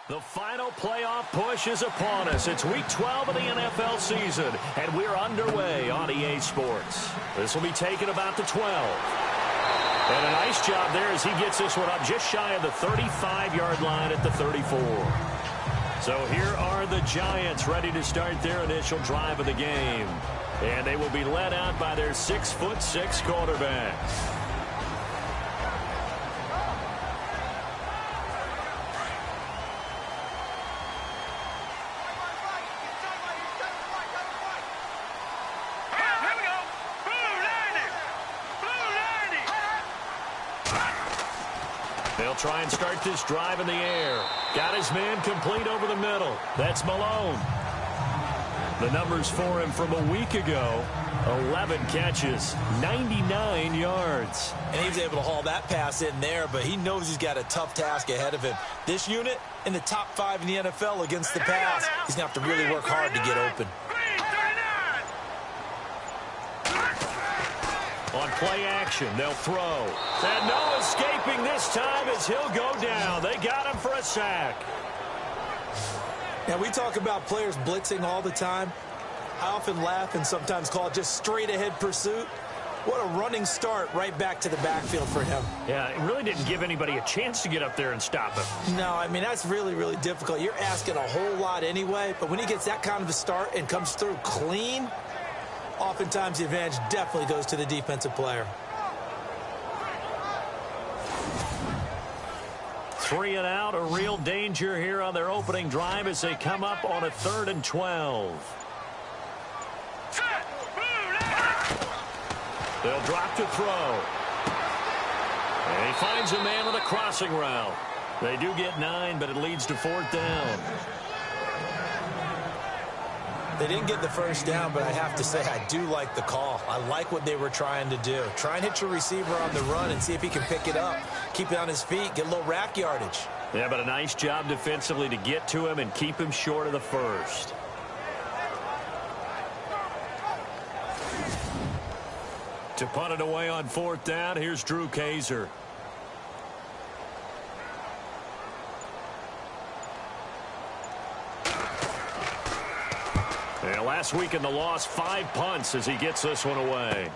The final playoff push is upon us. It's Week 12 of the NFL season, and we're underway on EA Sports. This will be taken about the 12. And a nice job there as he gets this one up just shy of the 35-yard line at the 34. So here are the Giants ready to start their initial drive of the game. And they will be led out by their 6'6" quarterback. They'll try and start this drive in the air. Got his man complete over the middle. That's Malone. The numbers for him from a week ago: 11 catches, 99 yards. And he was able to haul that pass in there, but he knows he's got a tough task ahead of him. This unit in the top 5 in the NFL against the pass. He's going to have to really work hard to get open. On play action, they'll throw. And no escaping this time as he'll go down. They got him for a sack. Now, we talk about players blitzing all the time. I often laugh and sometimes call it just straight-ahead pursuit. What a running start right back to the backfield for him. Yeah, it really didn't give anybody a chance to get up there and stop him. No, I mean, that's really, really difficult. You're asking a whole lot anyway, but when he gets that kind of a start and comes through clean, oftentimes the advantage definitely goes to the defensive player. 3 and out, a real danger here on their opening drive as they come up on a 3rd and 12. They'll drop to throw. And he finds a man with a crossing route. They do get 9, but it leads to 4th down. They didn't get the first down, but I have to say I do like the call. I like what they were trying to do. Try and hit your receiver on the run and see if he can pick it up. Keep it on his feet, get a little rack yardage. Yeah, but a nice job defensively to get to him and keep him short of the first. To punt it away on 4th down, here's Drew Kaiser. And last week in the loss, 5 punts as he gets this one away.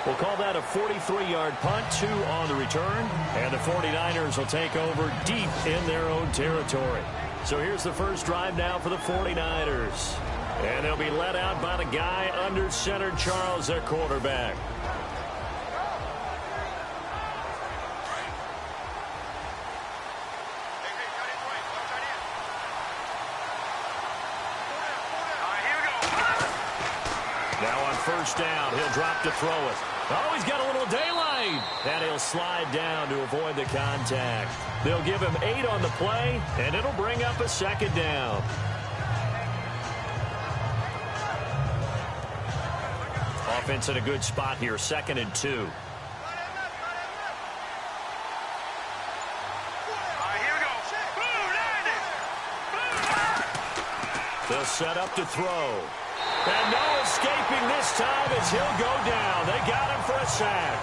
We'll call that a 43-yard punt, 2 on the return. And the 49ers will take over deep in their own territory. So here's the first drive now for the 49ers. And they'll be led out by the guy under center, Charles, their quarterback. Now on first down, he'll drop to throw it. Oh, he's got a little daylight. And he'll slide down to avoid the contact. They'll give him 8 on the play, and it'll bring up a 2nd down. Offense in a good spot here, 2nd and 2. They'll set up to throw. And no escaping this time as he'll go down. They got him for a sack.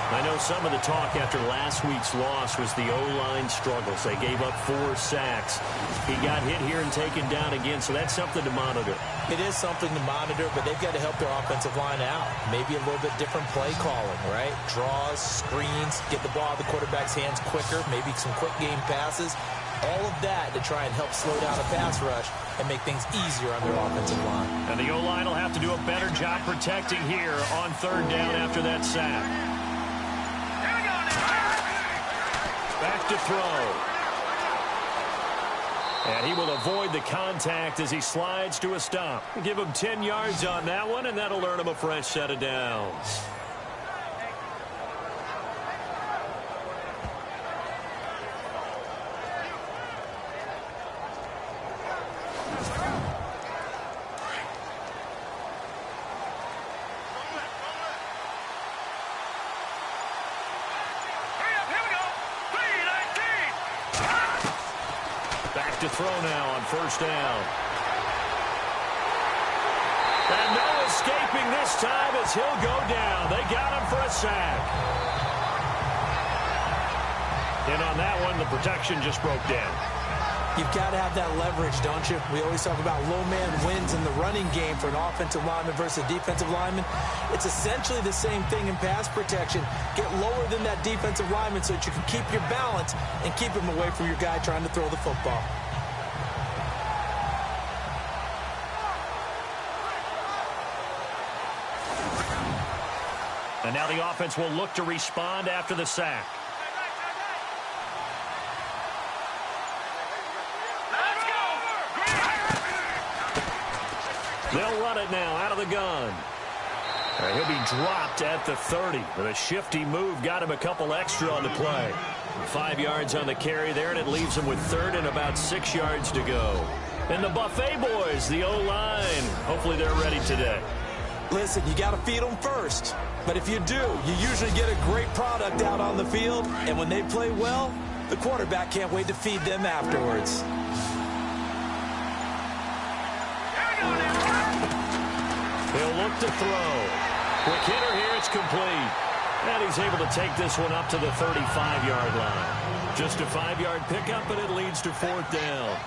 I know some of the talk after last week's loss was the O-line struggles. They gave up 4 sacks. He got hit here and taken down again, so that's something to monitor. It is something to monitor, but they've got to help their offensive line out. Maybe a little bit different play calling, right? Draws, screens, get the ball out of the quarterback's hands quicker, maybe some quick game passes. All of that to try and help slow down a pass rush and make things easier on their offensive line. And the O-line will have to do a better job protecting here on 3rd down after that sack. Back to throw. And he will avoid the contact as he slides to a stop. Give him 10 yards on that one, and that'll earn him a fresh set of downs. To throw now on first down. And no escaping this time as he'll go down. They got him for a sack. And on that one, the protection just broke down. You've got to have that leverage, don't you? We always talk about low man wins in the running game for an offensive lineman versus a defensive lineman. It's essentially the same thing in pass protection. Get lower than that defensive lineman so that you can keep your balance and keep him away from your guy trying to throw the football. And now the offense will look to respond after the sack. They'll run it now out of the gun. He'll be dropped at the 30. With a shifty move, got him a couple extra on the play. 5 yards on the carry there, and it leaves him with third and about 6 yards to go. And the Buffet boys, the O-line, hopefully they're ready today. Listen, you got to feed them first. But if you do, you usually get a great product out on the field. And when they play well, the quarterback can't wait to feed them afterwards. He'll look to throw. Quick hitter here, it's complete. And he's able to take this one up to the 35-yard line. Just a 5-yard pickup, but it leads to fourth down.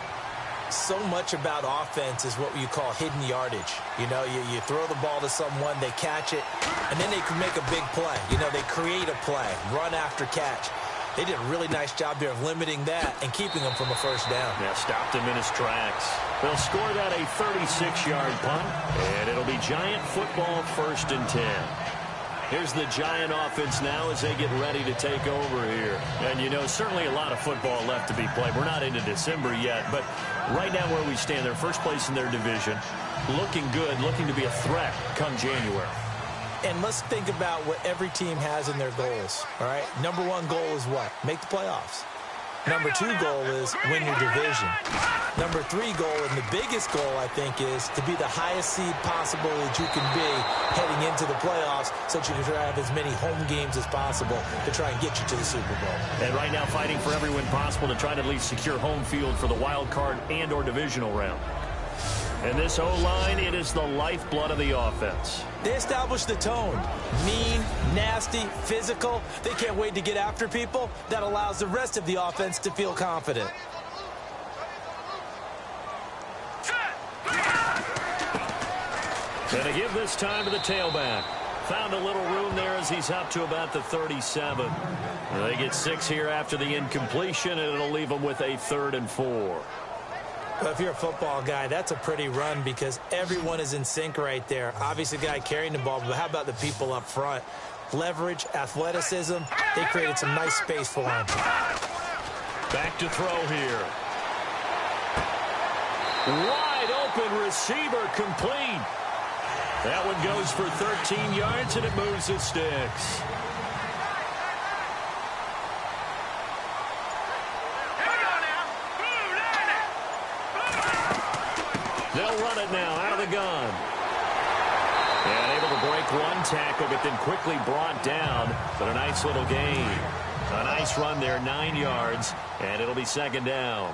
So much about offense is what you call hidden yardage. You know, you throw the ball to someone, they catch it, and then they can make a big play. You know, they create a play, run after catch. They did a really nice job there of limiting that and keeping him from a first down. Yeah, stopped him in his tracks. They'll score that a 36-yard punt, and it'll be Giant football 1st and 10. Here's the Giant offense now as they get ready to take over here. And, you know, certainly a lot of football left to be played. We're not into December yet, but right now where we stand, they're first place in their division, looking good, looking to be a threat come January. And let's think about what every team has in their goals, all right? Number 1 goal is what? Make the playoffs. Number 2 goal is win your division. Number 3 goal, and the biggest goal, I think, is to be the highest seed possible that you can be heading into the playoffs so that you can try to have as many home games as possible to try and get you to the Super Bowl. And right now fighting for every win possible to try to at least secure home field for the wild card and or divisional round. And this O-line, it is the lifeblood of the offense. They establish the tone. Mean, nasty, physical. They can't wait to get after people. That allows the rest of the offense to feel confident. And to give this time to the tailback. Found a little room there as he's up to about the 37. They get 6 here after the incompletion, and it'll leave them with a 3rd and 4. Well, if you're a football guy, that's a pretty run because everyone is in sync right there. Obviously, the guy carrying the ball, but how about the people up front? Leverage, athleticism, they created some nice space for him. Back to throw here. Wide open receiver complete. That one goes for 13 yards, and it moves the sticks. They'll run it now out of the gun. And able to break one tackle, but then quickly brought down. But a nice little gain. A nice run there, 9 yards, and it'll be 2nd down.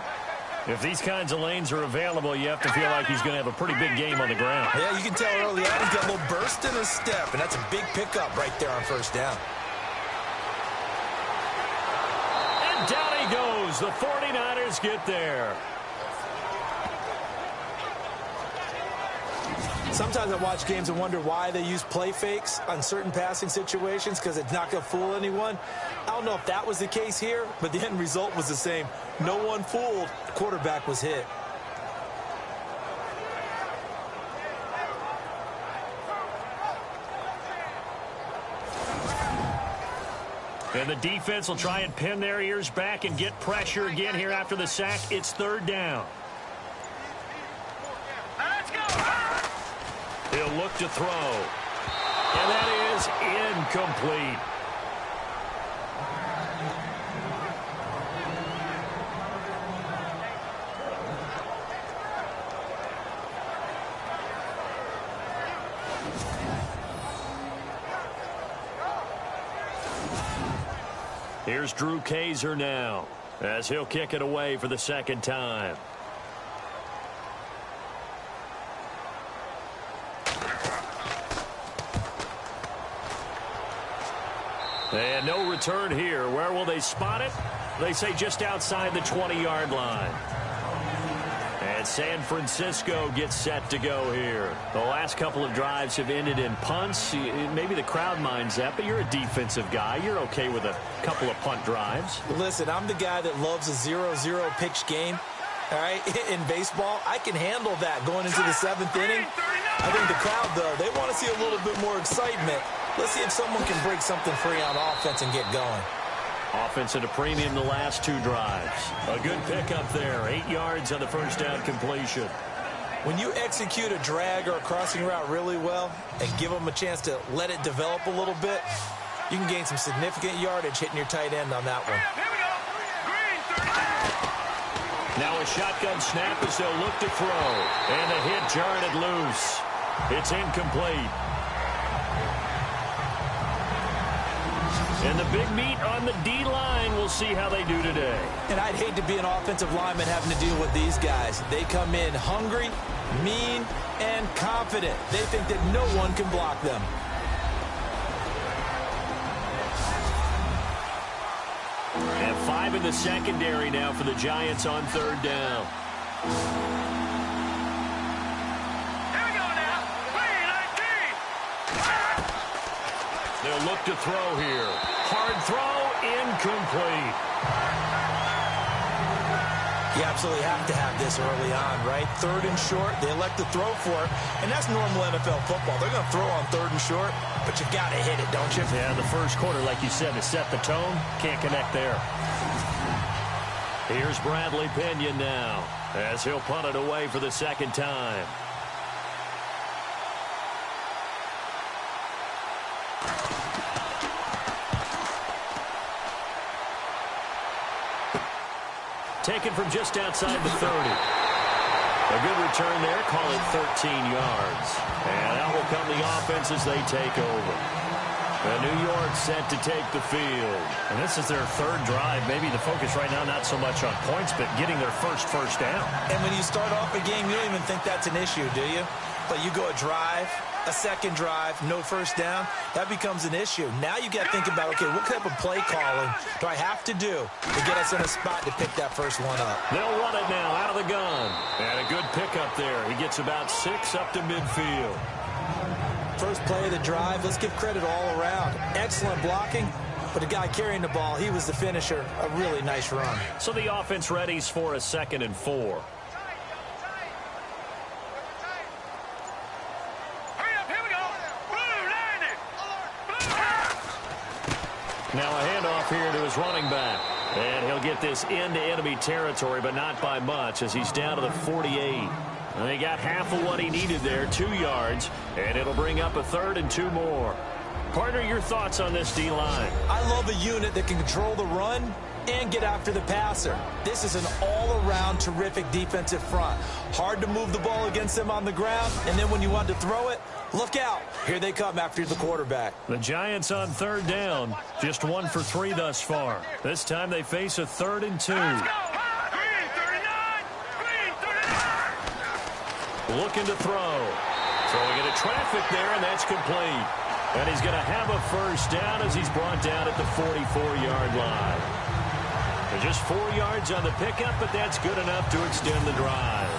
If these kinds of lanes are available, you have to feel like he's going to have a pretty big game on the ground. Yeah, you can tell early on he's got a little burst in his step, and that's a big pickup right there on 1st down. And down he goes. The 49ers get there. Sometimes I watch games and wonder why they use play fakes on certain passing situations because it's not going to fool anyone. I don't know if that was the case here, but the end result was the same. No one fooled. The quarterback was hit. And the defense will try and pin their ears back and get pressure again here after the sack. It's 3rd down. He'll look to throw. And that is incomplete. Here's Drew Kaiser now as he'll kick it away for the 2nd time. And no return here. Where will they spot it? They say just outside the 20-yard line. And San Francisco gets set to go here. The last couple of drives have ended in punts. Maybe the crowd minds that, but you're a defensive guy. You're okay with a couple of punt drives. Listen, I'm the guy that loves a 0-0 pitch game. All right, in baseball, I can handle that going into the 7th inning. I think the crowd, though, they want to see a little bit more excitement. Let's see if someone can break something free on offense and get going. Offense at a premium the last 2 drives. A good pickup there, 8 yards on the first down completion. When you execute a drag or a crossing route really well and give them a chance to let it develop a little bit, you can gain some significant yardage hitting your tight end on that one. Now a shotgun snap as they'll look to throw. And the hit jarred it loose. It's incomplete. And the big meat on the D-line. We'll see how they do today. And I'd hate to be an offensive lineman having to deal with these guys. They come in hungry, mean, and confident. They think that no one can block them. And 5 in the secondary now for the Giants on 3rd down. Here we go now. 3-19. They'll look to throw here. Hard throw, incomplete. You absolutely have to have this early on, right? 3rd and short, they elect to throw for it, and that's normal NFL football. They're going to throw on 3rd and short, but you got to hit it, don't you? Yeah, the first quarter, like you said, to set the tone, can't connect there. Here's Bradley Pinion now, as he'll punt it away for the 2nd time. Taken from just outside the 30. A good return there, call it 13 yards. And out will come the offense as they take over. And New York set to take the field. And this is their 3rd drive. Maybe the focus right now not so much on points, but getting their first down. And when you start off a game, you don't even think that's an issue, do you? But you go a drive, a 2nd drive, no first down, that becomes an issue. Now you got to think about, okay, what type of play calling do I have to do to get us in a spot to pick that first one up? They'll run it now out of the gun. And a good pickup there. He gets about 6 up to midfield. First play of the drive, let's give credit all around. Excellent blocking, but the guy carrying the ball, he was the finisher. A really nice run. So the offense readies for a 2nd and 4. Now a handoff here to his running back. And he'll get this into enemy territory, but not by much as he's down to the 48. And he got half of what he needed there, 2 yards, and it'll bring up a 3rd and 2 more. Partner, your thoughts on this D-line? I love a unit that can control the run and get after the passer. This is an all-around terrific defensive front. Hard to move the ball against them on the ground, and then when you want to throw it, look out. Here they come after the quarterback. The Giants on 3rd down, just 1 for 3 thus far. This time they face a 3rd and 2. Looking to throw. Throwing into traffic there, and that's complete. And he's going to have a first down as he's brought down at the 44-yard line. And just 4 yards on the pickup, but that's good enough to extend the drive.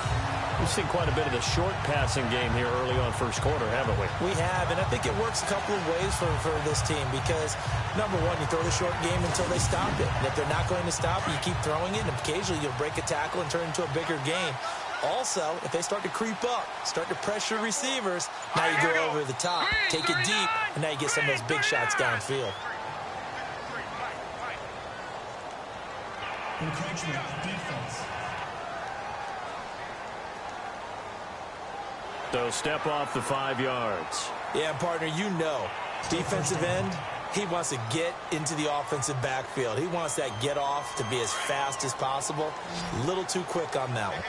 We've seen quite a bit of the short passing game here early on first quarter, haven't we? We have, and I think it works a couple of ways for this team because, number one, you throw the short game until they stop it. And if they're not going to stop it, you keep throwing it, and occasionally you'll break a tackle and turn it into a bigger game. Also, if they start to creep up, start to pressure receivers, now you go over the top, take it deep, and now you get some of those big shots downfield. Encroachment on defense. So step off the 5 yards. Yeah, partner, you know, defensive end, he wants to get into the offensive backfield. He wants that get off to be as fast as possible. A little too quick on that one.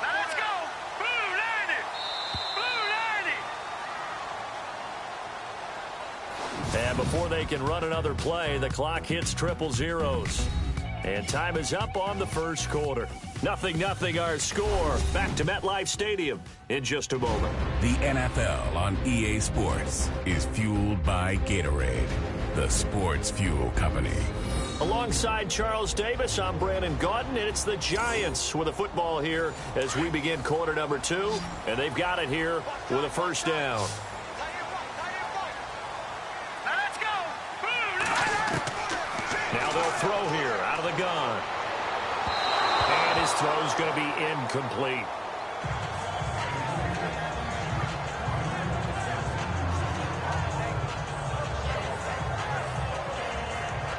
Let's go. Blue 90. Blue 90. And before they can run another play, the clock hits triple zeros. And time is up on the first quarter. 0-0 our score. Back to MetLife Stadium in just a moment. The NFL on EA Sports is fueled by Gatorade. the Sports Fuel Company. Alongside Charles Davis, I'm Brandon Gaudin, and it's the Giants with a football here as we begin quarter number 2, and they've got it here with a first down. Now they'll throw here out of the gun. And his throw's going to be incomplete.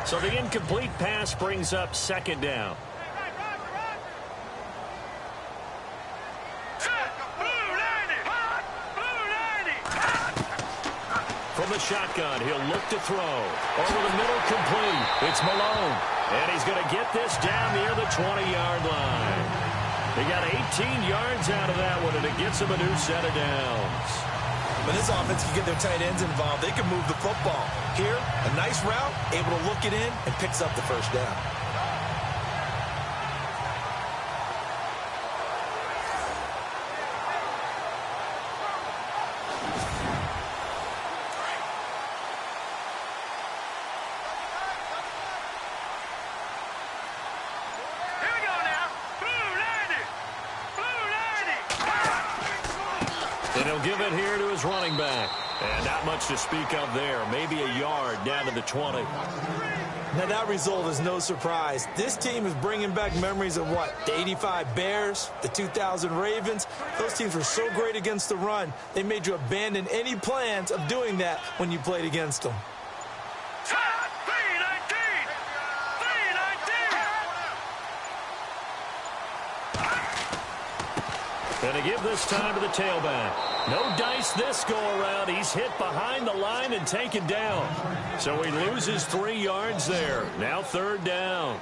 So the incomplete pass brings up second down. From the shotgun, he'll look to throw. Over the middle, complete. It's Malone. And he's going to get this down near the 20-yard line. They got 18 yards out of that one, and it gets him a new set of downs. When this offense can get their tight ends involved, they can move the football. Here, a nice route, able to look it in, and picks up the first down. And he'll give it here to his running back. And not much to speak of there. Maybe a yard down to the 20. Now, that result is no surprise. This team is bringing back memories of what? The 85 Bears, the 2000 Ravens. Those teams were so great against the run, they made you abandon any plans of doing that when you played against them. And to give this time to the tailback. No dice this go-around. He's hit behind the line and taken down. So he loses 3 yards there. Now third down.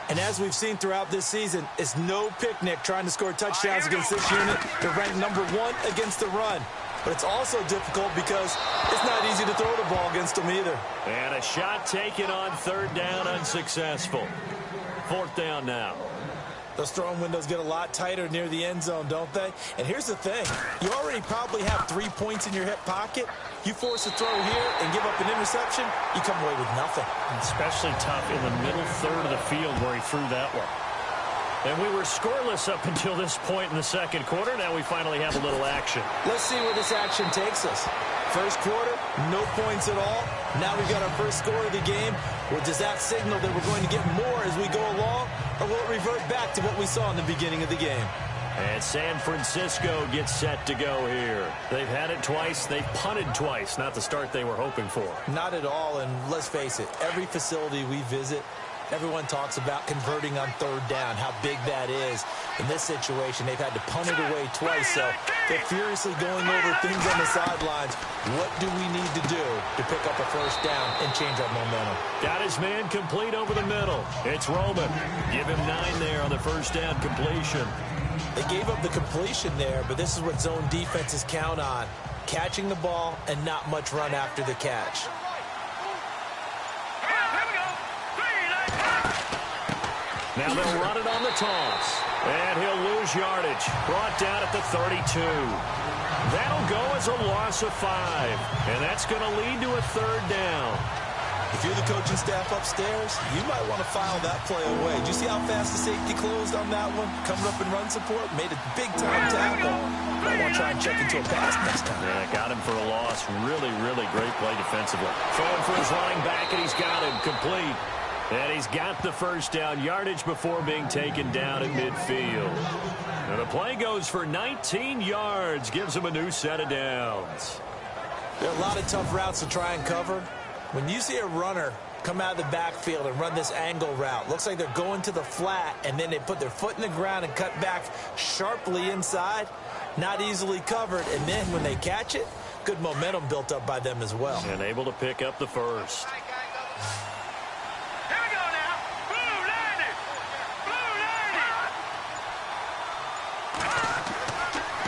And as we've seen throughout this season, it's no picnic trying to score touchdowns against this unit. They're ranked number 1 against the run. But it's also difficult because it's not easy to throw the ball against them either. And a shot taken on third down, unsuccessful. Fourth down now. Those throwing windows get a lot tighter near the end zone, don't they? And here's the thing. You already probably have 3 points in your hip pocket. You force a throw here and give up an interception, you come away with nothing. Especially tough in the middle third of the field where he threw that one. And we were scoreless up until this point in the second quarter. Now we finally have a little action. Let's see where this action takes us. First quarter, no points at all. Now we've got our first score of the game. Well, does that signal that we're going to get more as we go along? Or will it revert back to what we saw in the beginning of the game? And San Francisco gets set to go here. They've had it twice. They've punted twice. Not the start they were hoping for. Not at all. And let's face it, every facility we visit, everyone talks about converting on third down, how big that is. In this situation, they've had to punt it away twice, so they're furiously going over things on the sidelines. What do we need to do to pick up a first down and change our momentum? Got his man complete over the middle. It's Roman. Give him 9 there on the first down completion. They gave up the completion there, but this is what zone defenses count on. Catching the ball and not much run after the catch. Now they'll run it on the toss. And he'll lose yardage. Brought down at the 32. That'll go as a loss of 5. And that's going to lead to a third down. If you're the coaching staff upstairs, you might want to file that play away. Did you see how fast the safety closed on that one? Coming up in run support, made a big-time tackle. Might want to try and check into a pass next time. Yeah, got him for a loss. Really, really great play defensively. Throwing for his running back, and he's got him complete. And he's got the first down yardage before being taken down at midfield. And the play goes for 19 yards. Gives him a new set of downs. There are a lot of tough routes to try and cover. When you see a runner come out of the backfield and run this angle route, looks like they're going to the flat, and then they put their foot in the ground and cut back sharply inside. Not easily covered. And then when they catch it, good momentum built up by them as well. And able to pick up the first.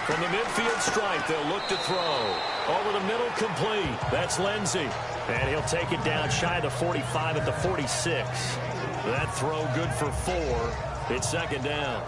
From the midfield stripe, they'll look to throw. Over the middle, complete. That's Lindsey. And he'll take it down shy of the 45 at the 46. That throw good for 4. It's second down.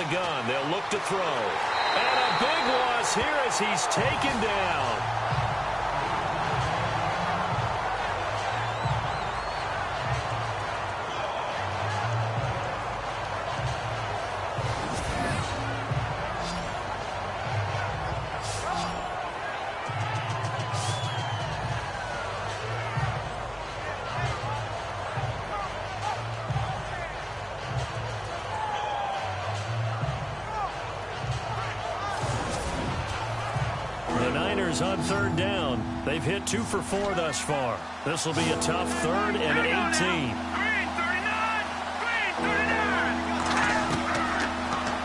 the gun. They'll look to throw. And a big loss here as he's taken down. On third down. They've hit 2 for 4 thus far. This will be a tough 3rd and 18.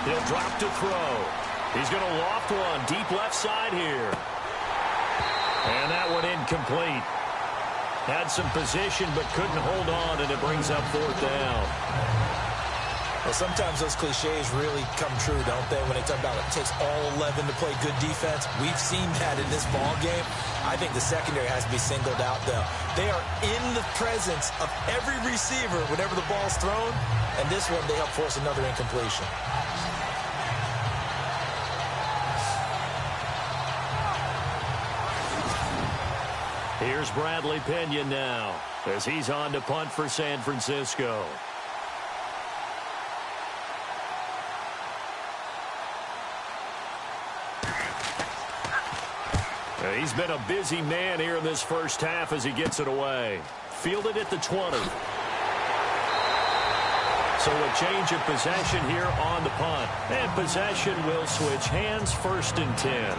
He'll drop to throw. He's going to loft one deep left side here. And that one incomplete. Had some position but couldn't hold on, and it brings up 4th down. Well, sometimes those cliches really come true, don't they? When they talk about it takes all 11 to play good defense. We've seen that in this ball game. I think the secondary has to be singled out, though. They are in the presence of every receiver whenever the ball's thrown. And this one, they help force another incompletion. Here's Bradley Pinion now as he's on to punt for San Francisco. He's been a busy man here in this first half as he gets it away. Fielded at the 20. So a change of possession here on the punt. And possession will switch hands, 1st and 10.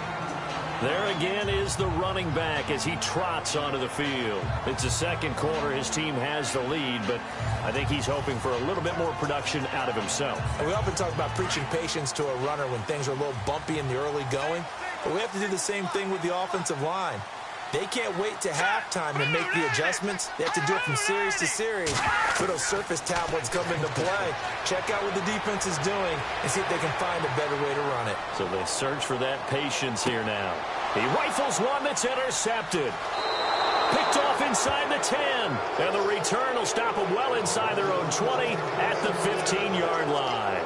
There again is the running back as he trots onto the field. It's the second quarter. His team has the lead, but I think he's hoping for a little bit more production out of himself. And we often talk about preaching patience to a runner when things are a little bumpy in the early going. But we have to do the same thing with the offensive line. They can't wait to halftime to make the adjustments. They have to do it from series to series. So those surface tablets come into play. Check out what the defense is doing and see if they can find a better way to run it. So they search for that patience here now. He rifles one that's intercepted. Picked off inside the 10. And the return will stop them well inside their own 20 at the 15-yard line.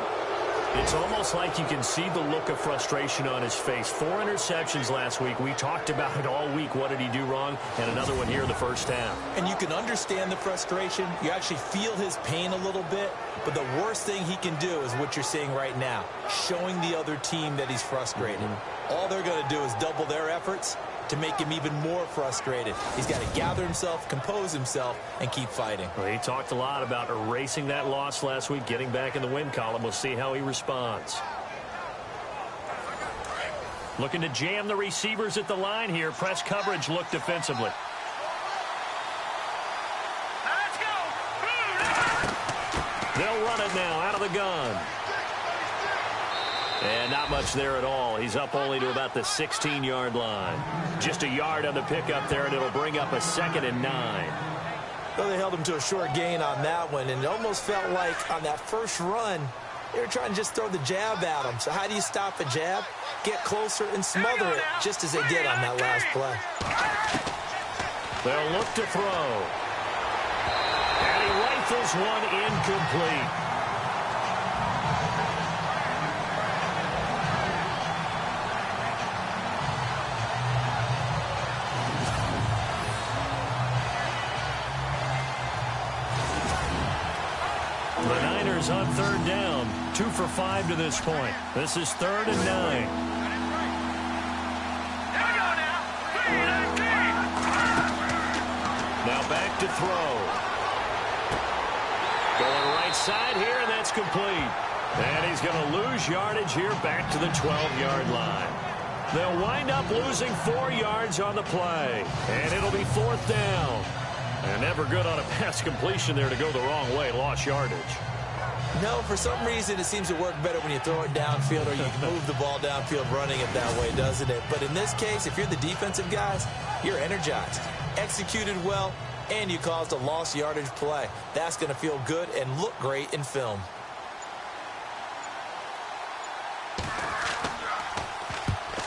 It's almost like you can see the look of frustration on his face. 4 interceptions last week. We talked about it all week. What did he do wrong? And another one here in the first half. And you can understand the frustration. You actually feel his pain a little bit. But the worst thing he can do is what you're seeing right now, showing the other team that he's frustrated. All they're going to do is double their efforts to make him even more frustrated. He's got to gather himself, compose himself, and keep fighting. Well, he talked a lot about erasing that loss last week, getting back in the win column. We'll see how he responds. Looking to jam the receivers at the line here. Press coverage look defensively. Let's go. They'll run it now out of the gun. And not much there at all. He's up only to about the 16-yard line. Just a yard on the pickup there, and it'll bring up a 2nd and 9. Well, they held him to a short gain on that one, and it almost felt like on that first run, they were trying to just throw the jab at him. So how do you stop a jab? Get closer and smother it, just as they did on that last play. They'll look to throw. And he rifles one incomplete. The Niners on 3rd down, 2 for 5 to this point. This is 3rd and 9. Now back to throw. Going right side here, and that's complete. And he's going to lose yardage here back to the 12-yard line. They'll wind up losing 4 yards on the play. And it'll be 4th down. And never good on a pass completion there to go the wrong way. Lost yardage. No, for some reason it seems to work better when you throw it downfield or you move the ball downfield running it that way, doesn't it? But in this case, if you're the defensive guys, you're energized, executed well, and you caused a lost yardage play. That's going to feel good and look great in film.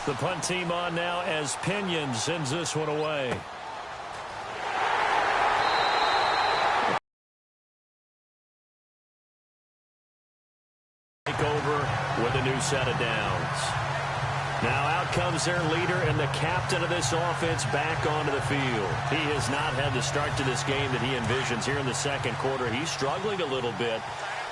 The punt team on now as Pinion sends this one away. new set of downs. Now out comes their leader and the captain of this offense back onto the field. He has not had the start to this game that he envisions here in the second quarter. He's struggling a little bit.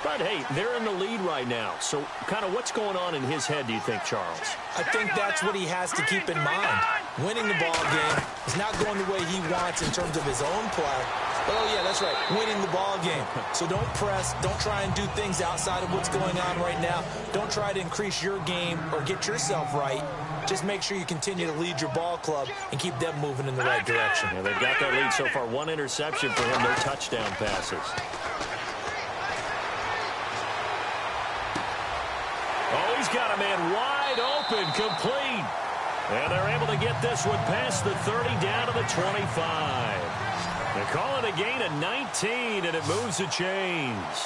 But, hey, they're in the lead right now. So kind of what's going on in his head, do you think, Charles? I think that's what he has to keep in mind. Winning the ball game is not going the way he wants in terms of his own play. Oh, yeah, that's right, winning the ball game. So don't press. Don't try and do things outside of what's going on right now. Don't try to increase your game or get yourself right. Just make sure you continue to lead your ball club and keep them moving in the right direction. Yeah, they've got that lead so far. One interception for him, no touchdown passes. Oh, he's got a man wide open, complete. And they're able to get this one past the 30 down to the 25. They call it a gain of 19, and it moves the chains.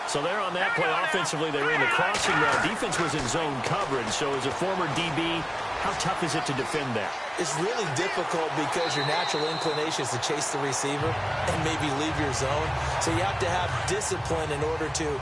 So they're on that play offensively. They ran the crossing route. Defense was in zone coverage. So as a former DB, how tough is it to defend that? It's really difficult because your natural inclination is to chase the receiver and maybe leave your zone. So you have to have discipline in order to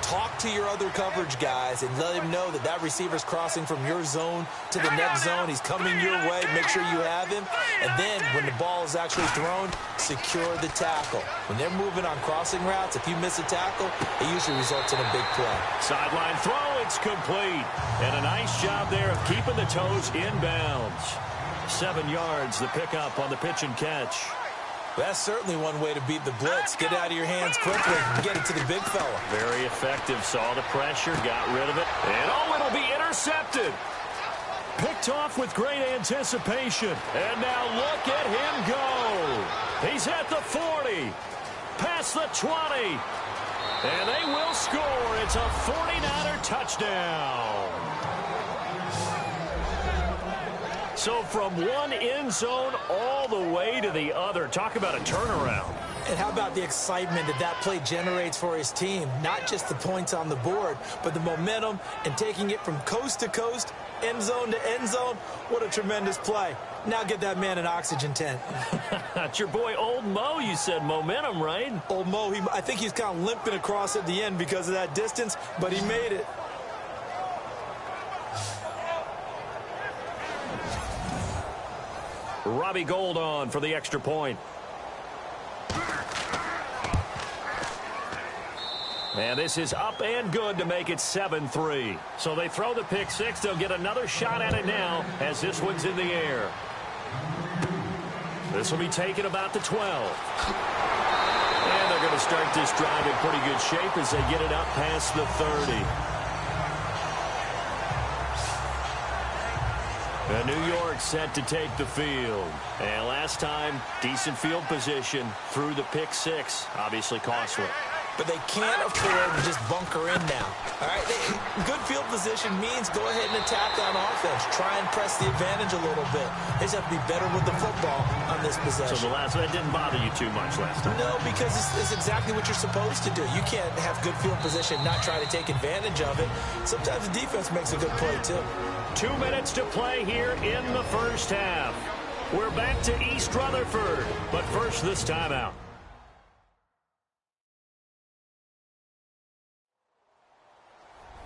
talk to your other coverage guys and let him know that that receiver's crossing from your zone to the next zone. He's coming your way. Make sure you have him. And then when the ball is actually thrown, secure the tackle. When they're moving on crossing routes, if you miss a tackle, it usually results in a big play. Sideline throw, it's complete. And a nice job there of keeping the toes inbounds. 7 yards, the pickup on the pitch and catch. That's certainly one way to beat the blitz. Get it out of your hands quickly and get it to the big fella. Very effective. Saw the pressure, got rid of it. And, oh, it'll be intercepted. Picked off with great anticipation. And now look at him go. He's at the 40. Past the 20. And they will score. It's a 49er touchdown. So from one end zone all the way to the other. Talk about a turnaround. And how about the excitement that play generates for his team? Not just the points on the board, but the momentum and taking it from coast to coast, end zone to end zone. What a tremendous play. Now get that man an oxygen tent. That's your boy Old Mo, you said. Momentum, right? Old Mo, I think he's kind of limping across at the end because of that distance, but he made it. Robbie Gould on for the extra point. And this is up and good to make it 7-3. So they throw the pick six. They'll get another shot at it now as this one's in the air. This will be taken about the 12. And they're going to start this drive in pretty good shape as they get it up past the 30. And New York set to take the field. And last time, decent field position through the pick six. Obviously costly. But they can't afford to just bunker in now. All right, good field position means go ahead and attack on offense. Try and press the advantage a little bit. They just have to be better with the football on this possession. So the last one didn't bother you too much last time? No, because it's exactly what you're supposed to do. You can't have good field position, not try to take advantage of it. Sometimes the defense makes a good play, too. 2 minutes to play here in the first half. We're back to East Rutherford, but first this timeout.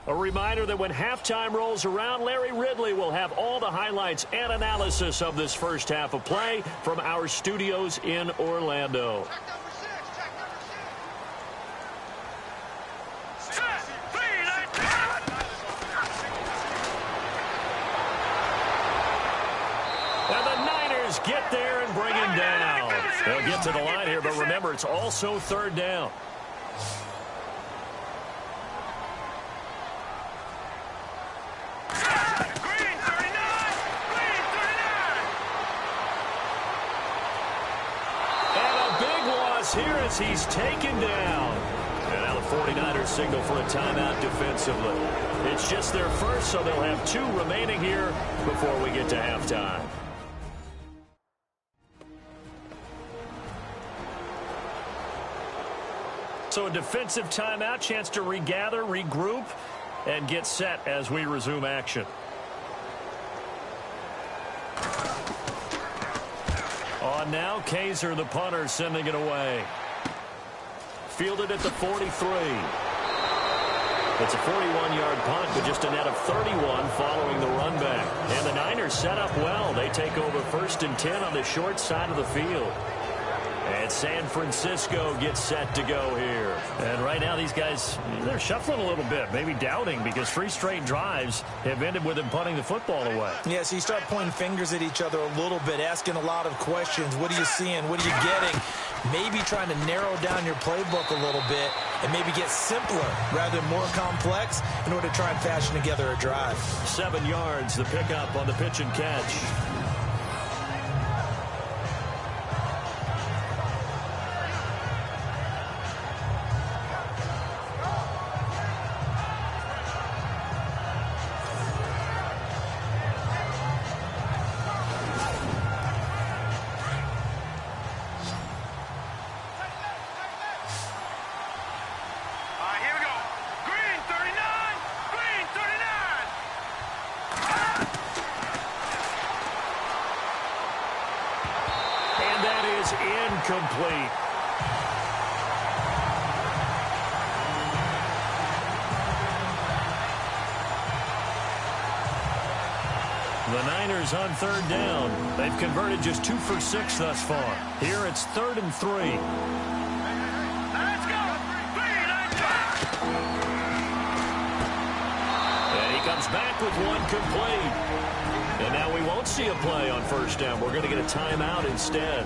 A reminder that when halftime rolls around, Larry Ridley will have all the highlights and analysis of this first half of play from our studios in Orlando. And the Niners get there and bring him down. They'll get to the line here, but remember, it's also third down. Here as he's taken down. And now the 49ers signal for a timeout defensively. It's just their first, so they'll have 2 remaining here before we get to halftime. So a defensive timeout, chance to regather, regroup, and get set as we resume action. On now, Kaiser, the punter, sending it away. Fielded at the 43. It's a 41-yard punt, but just a net of 31 following the run back. And the Niners set up well. They take over 1st and 10 on the short side of the field. And San Francisco gets set to go here. And right now these guys, they're shuffling a little bit, maybe doubting, because 3 straight drives have ended with them punting the football away. Yeah, so you start pointing fingers at each other a little bit, asking a lot of questions. What are you seeing? What are you getting? Maybe trying to narrow down your playbook a little bit and maybe get simpler rather than more complex in order to try and fashion together a drive. 7 yards, the pickup on the pitch and catch. Incomplete. The Niners on 3rd down. They've converted just 2 for 6 thus far. Here it's 3rd and 3. Let's go. And he comes back with 1 complete. And now we won't see a play on 1st down. We're going to get a timeout instead,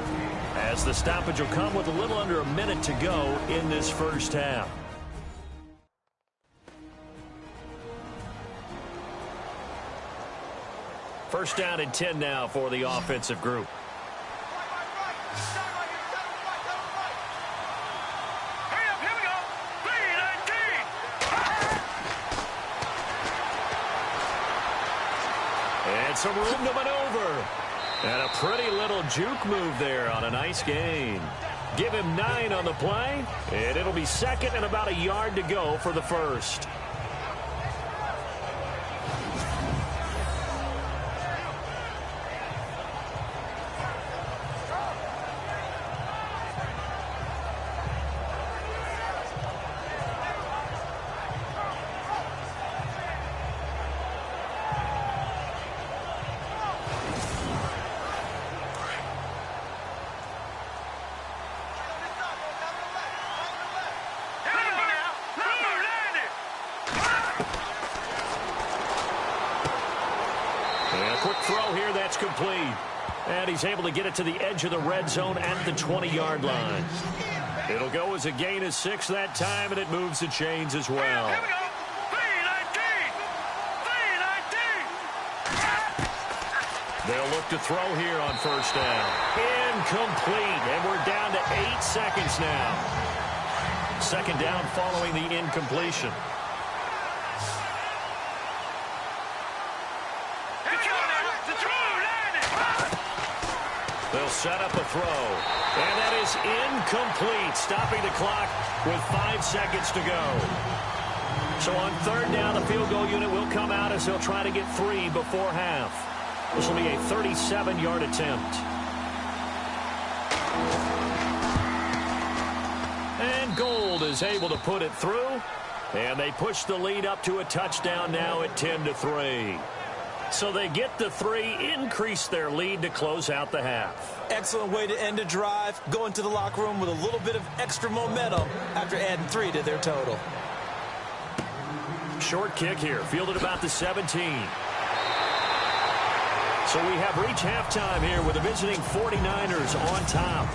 as the stoppage will come with a little under a minute to go in this 1st half. First down and 10 now for the offensive group. Here we go. 3-19. And some room to maneuver. And a pretty little juke move there on a nice gain. Give him 9 on the play, and it'll be 2nd and about a yard to go for the 1st. Quick throw here, that's complete. And he's able to get it to the edge of the red zone at the 20-yard line. It'll go as a gain of 6 that time, and it moves the chains as well. Here we go. 3-19. They'll look to throw here on 1st down. Incomplete, and we're down to 8 seconds now. 2nd down following the incompletion. They'll set up a throw. And that is incomplete, stopping the clock with 5 seconds to go. So on 3rd down, the field goal unit will come out as they'll try to get 3 before half. This will be a 37-yard attempt. And Gold is able to put it through. And they push the lead up to a touchdown now at 10-3. So they get the 3, increase their lead to close out the half. Excellent way to end a drive. Go into the locker room with a little bit of extra momentum after adding 3 to their total. Short kick here, fielded about the 17. So we have reached halftime here with the visiting 49ers on top.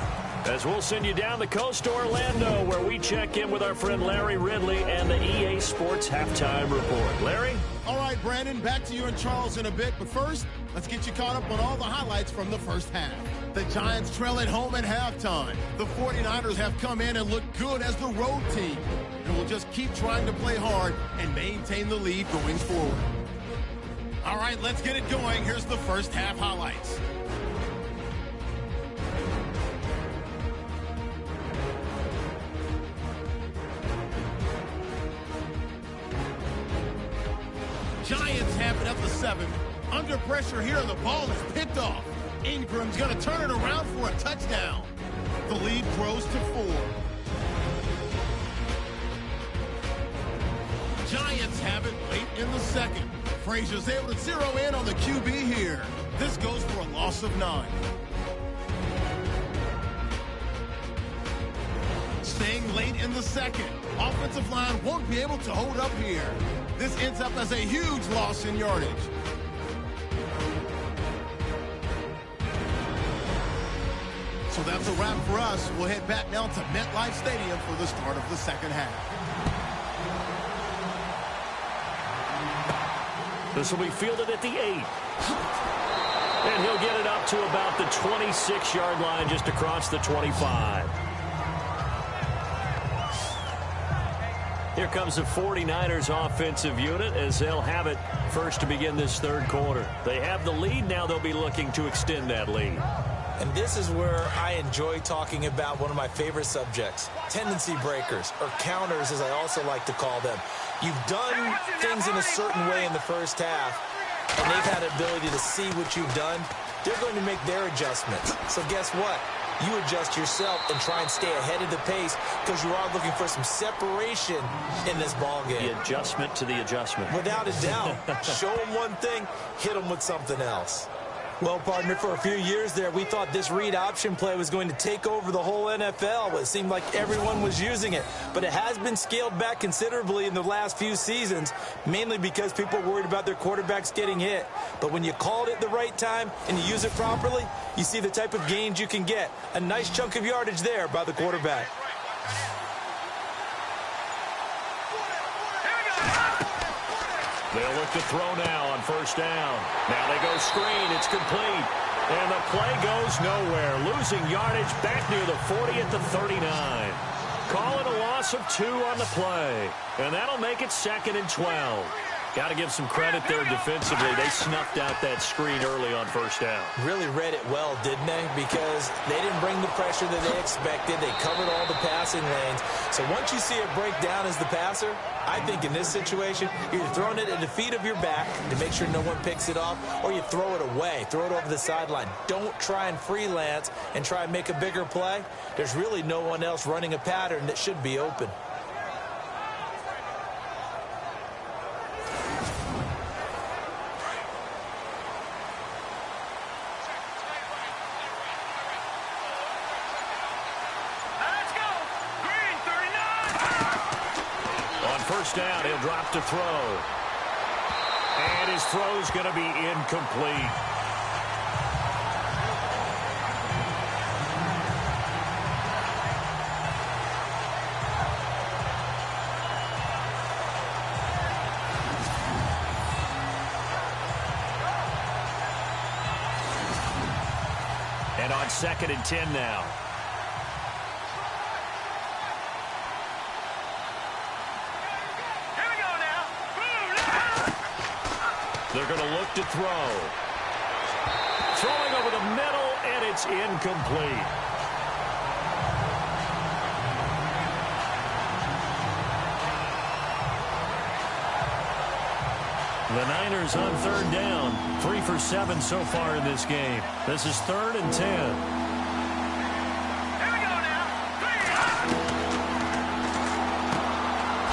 As we'll send you down the coast to Orlando, where we check in with our friend Larry Ridley and the EA Sports Halftime Report. Larry? All right, Brandon, back to you and Charles in a bit. But first, let's get you caught up on all the highlights from the 1st half. The Giants trail at home at halftime. The 49ers have come in and looked good as the road team. And will just keep trying to play hard and maintain the lead going forward. All right, let's get it going. Here's the 1st half highlights. Giants have it up to 7. Under pressure here, the ball is picked off. Ingram's going to turn it around for a touchdown. The lead grows to 4. have it late in the second. Frazier's able to zero in on the QB here. This goes for a loss of 9. Staying late in the second. Offensive line won't be able to hold up here. This ends up as a huge loss in yardage. So that's a wrap for us. We'll head back now to MetLife Stadium for the start of the second half. This will be fielded at the 8. And he'll get it up to about the 26-yard line, just across the 25. Here comes the 49ers offensive unit as they'll have it first to begin this third quarter. They have the lead. Now they'll be looking to extend that lead. And this is where I enjoy talking about one of my favorite subjects, tendency breakers, or counters as I also like to call them. You've done things in a certain way in the first half, and they've had the ability to see what you've done. They're going to make their adjustments. So guess what? You adjust yourself and try and stay ahead of the pace because you are looking for some separation in this ball game. The adjustment to the adjustment. Without a doubt. Show them one thing, hit them with something else. Well, partner, for a few years there, we thought this read option play was going to take over the whole NFL. It seemed like everyone was using it. But it has been scaled back considerably in the last few seasons, mainly because people are worried about their quarterbacks getting hit. But when you call it at the right time and you use it properly, you see the type of gains you can get. A nice chunk of yardage there by the quarterback. They'll look to throw now on first down. Now they go screen. It's complete. And the play goes nowhere. Losing yardage back near the 40 at the 39. Call it a loss of 2 on the play. And that'll make it 2nd and 12. Got to give some credit there defensively. They snuffed out that screen early on first down. Really read it well, didn't they? Because they didn't bring the pressure that they expected. They covered all the passing lanes. So once you see it break down as the passer, I think in this situation, you're throwing it at the feet of your back to make sure no one picks it off, or you throw it away, throw it over the sideline. Don't try and freelance and try and make a bigger play. There's really no one else running a pattern that should be open. First down, he'll drop to throw. And his throw's going to be incomplete. And on 2nd and 10 now. They're going to look to throw. Throwing over the middle, and it's incomplete. The Niners on 3rd down. 3 for 7 so far in this game. This is 3rd and 10. Here we go now.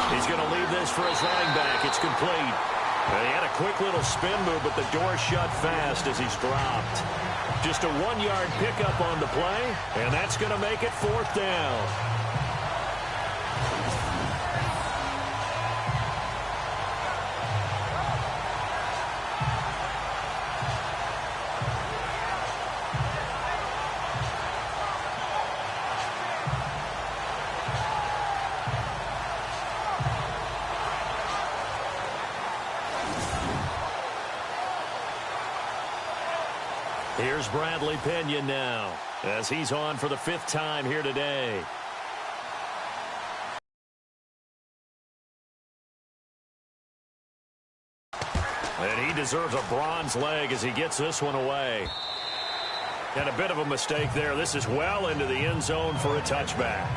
He's going to leave this for his running back. It's complete. He had a quick little spin move, but the door shut fast as he's dropped. Just a 1-yard pickup on the play, and that's going to make it 4th down. Here's Bradley Pinion now, as he's on for the 5th time here today. And he deserves a bronze leg as he gets this one away. And a bit of a mistake there. This is well into the end zone for a touchback.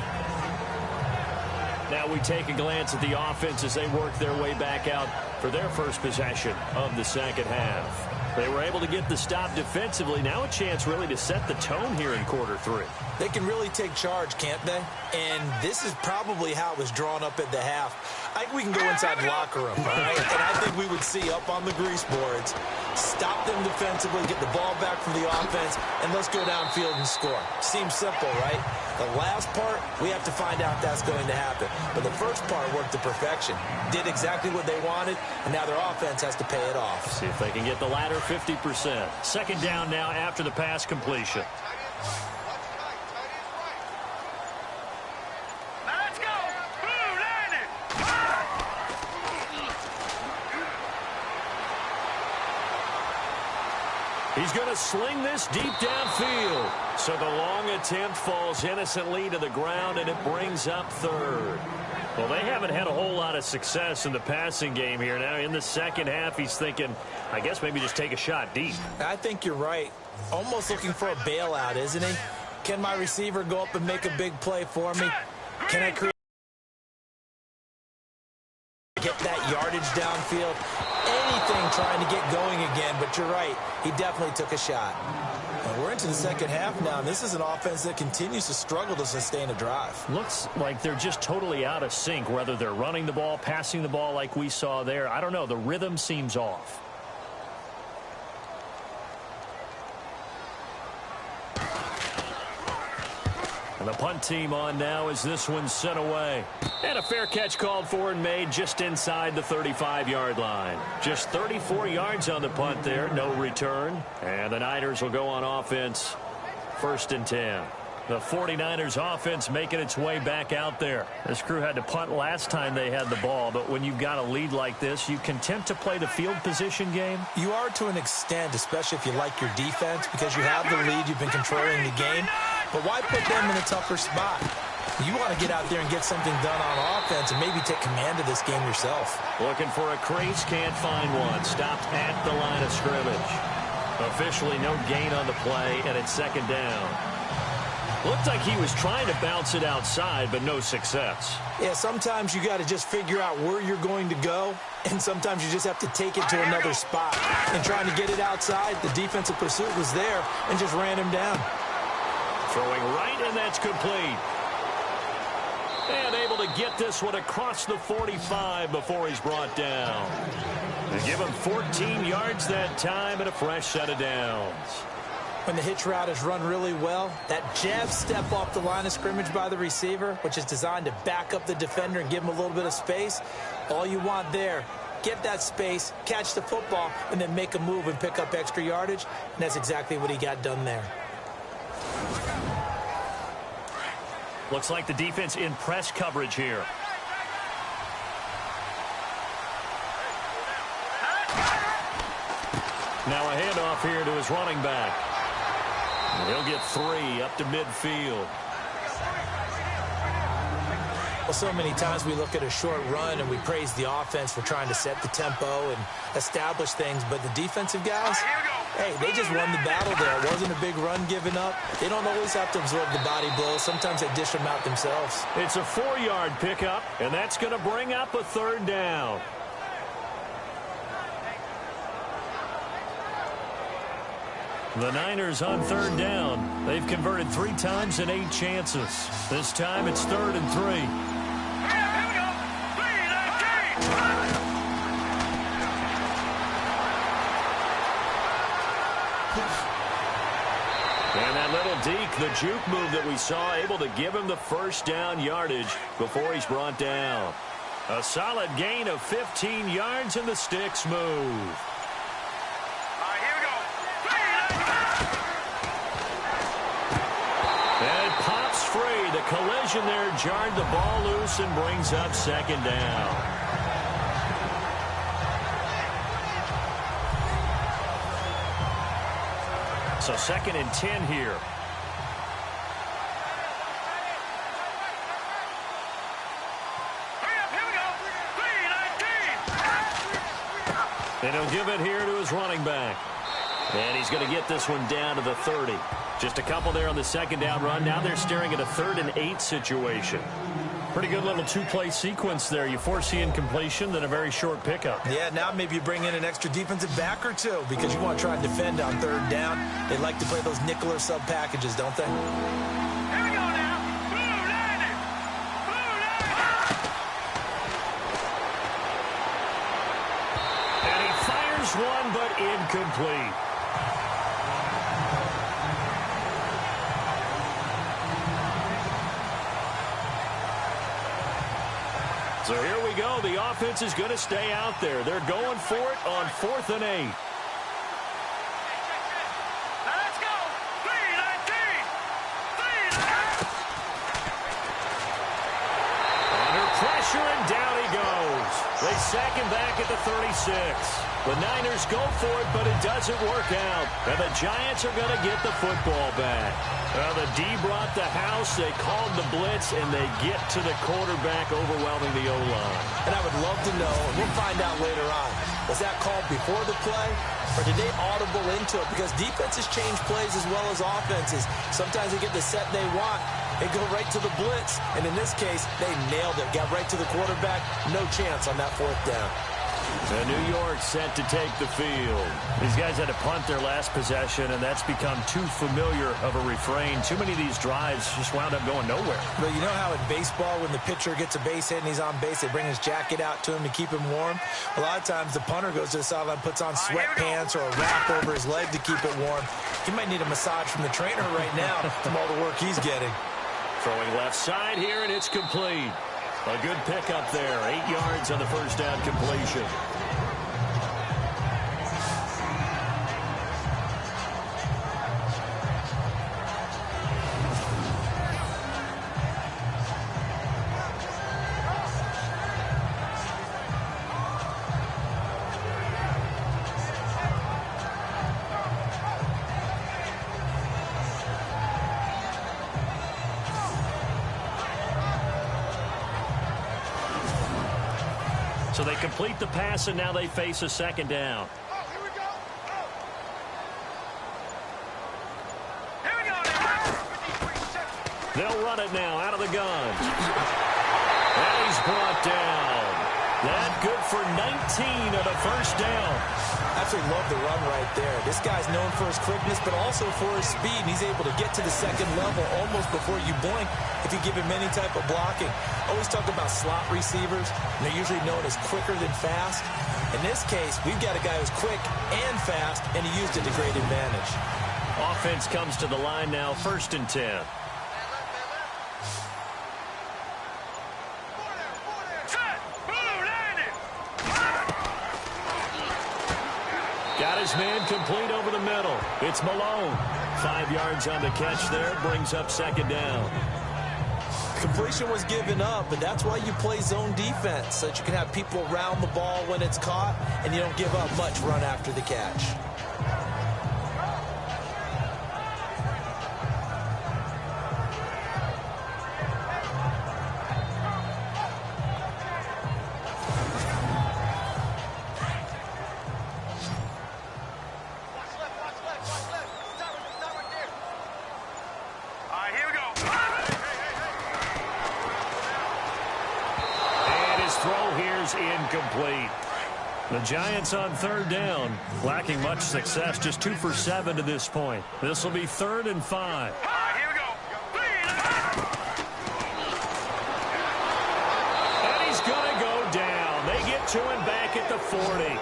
Now we take a glance at the offense as they work their way back out for their first possession of the second half. They were able to get the stop defensively. Now a chance really to set the tone here in quarter 3. They can really take charge, can't they? And this is probably how it was drawn up at the half. I think we can go inside the locker room, all right? And I think we would see up on the grease boards, stop them defensively, get the ball back from the offense, and let's go downfield and score. Seems simple, right? The last part, we have to find out if that's going to happen. But the first part worked to perfection. Did exactly what they wanted, and now their offense has to pay it off. See if they can get the latter 50%. Second down now after the pass completion. Let's go. Blue landed. He's going to sling this deep downfield. So the long attempt falls innocently to the ground, and it brings up third. Well, they haven't had a whole lot of success in the passing game here. Now in the second half, he's thinking, I guess maybe just take a shot deep. I think you're right. Almost looking for a bailout, isn't he? Can my receiver go up and make a big play for me? Can I get that yardage downfield? Anything trying to get going again, but you're right. He definitely took a shot. And we're into the second half now, and this is an offense that continues to struggle to sustain a drive. Looks like they're just totally out of sync, whether they're running the ball, passing the ball like we saw there. I don't know. The rhythm seems off. And the punt team on now as this one's sent away. And a fair catch called for and made just inside the 35-yard line. Just 34 yards on the punt there, no return. And the Niners will go on offense, 1st and 10. The 49ers offense making its way back out there. This crew had to punt last time they had the ball, but when you've got a lead like this, you content to play the field position game? You are to an extent, especially if you like your defense, because you have the lead, you've been controlling the game. But why put them in a tougher spot? You want to get out there and get something done on offense and maybe take command of this game yourself. Looking for a crease, can't find one. Stopped at the line of scrimmage. Officially no gain on the play, and it's second down. Looked like he was trying to bounce it outside, but no success. Yeah, sometimes you got to just figure out where you're going to go, and sometimes you just have to take it to another spot. And trying to get it outside, the defensive pursuit was there and just ran him down. Throwing right, and that's complete. And able to get this one across the 45 before he's brought down. They give him 14 yards that time and a fresh set of downs. When the hitch route is run really well, that jab step off the line of scrimmage by the receiver, which is designed to back up the defender and give him a little bit of space, all you want there, get that space, catch the football, and then make a move and pick up extra yardage, and that's exactly what he got done there. Looks like the defense in press coverage here. Now a handoff here to his running back. And he'll get 3 up to midfield. Well, so many times we look at a short run and we praise the offense for trying to set the tempo and establish things, but the defensive guys, hey, they just won the battle there. It wasn't a big run given up. They don't always have to absorb the body blows. Sometimes they dish them out themselves. It's a 4-yard pickup, and that's going to bring up a third down. The Niners on third down. They've converted 3 times in 8 chances. This time it's 3rd and 3. Here we go. 3-19. And that little deke, the juke move that we saw, able to give him the first down yardage before he's brought down. A solid gain of 15 yards, and the sticks move. Free. The collision there jarred the ball loose and brings up second down. So 2nd and 10 here. Here we go. 3-19. And he'll give it here to his running back. And he's going to get this one down to the 30. Just a couple there on the second down run. Now they're staring at a 3rd and 8 situation. Pretty good little two-play sequence there. You force the incompletion, then a very short pickup. Yeah, now maybe you bring in an extra defensive back or two because you want to try and defend on third down. They like to play those nickel or sub packages, don't they? Here we go now. Blue landing. Blue landing. And he fires one, but incomplete. So here we go. The offense is going to stay out there. They're going for it on 4th and 8. Let's go. 3-19. Under pressure, and down he goes. They sack him back at the 36. The Niners go for it, but it doesn't work out. And the Giants are going to get the football back. Well, the D brought the house. They called the blitz, and they get to the quarterback, overwhelming the O-line. And I would love to know, and we'll find out later on, was that called before the play, or did they audible into it? Because defenses change plays as well as offenses. Sometimes they get the set they want. They go right to the blitz, and in this case, they nailed it. Got right to the quarterback. No chance on that 4th down. And New York set to take the field. These guys had to punt their last possession, and that's become too familiar of a refrain. Too many of these drives just wound up going nowhere. But you know how in baseball, when the pitcher gets a base hit and he's on base, they bring his jacket out to him to keep him warm? A lot of times the punter goes to the sideline, puts on sweatpants or a wrap over his leg to keep it warm. He might need a massage from the trainer right now from all the work he's getting. Throwing left side here, and it's complete. A good pickup there. 8 yards on the first down completion. So they complete the pass, and now they face a second down. Here we go. Here we go now. 53 seconds. They'll run it now out of the gun. And he's brought down. That good for 19 on a first down. Absolutely love the run right there. This guy's known for his quickness, but also for his speed. And he's able to get to the second level almost before you blink if you give him any type of blocking. Always talk about slot receivers, and they're usually known as quicker than fast. In this case, we've got a guy who's quick and fast, and he used it to great advantage. Offense comes to the line now, 1st and 10. Set. Blue landing. Got his man complete over the middle. It's Malone. 5 yards on the catch there, brings up second down. Completion was given up, but that's why you play zone defense, so that you can have people around the ball when it's caught, and you don't give up much run after the catch. All right, here we go. And his throw here's incomplete. The Giants on 3rd down, lacking much success, just 2 for 7 to this point. This will be 3rd and 5. All right, here we go. And he's going to go down. They get to him back at the 40.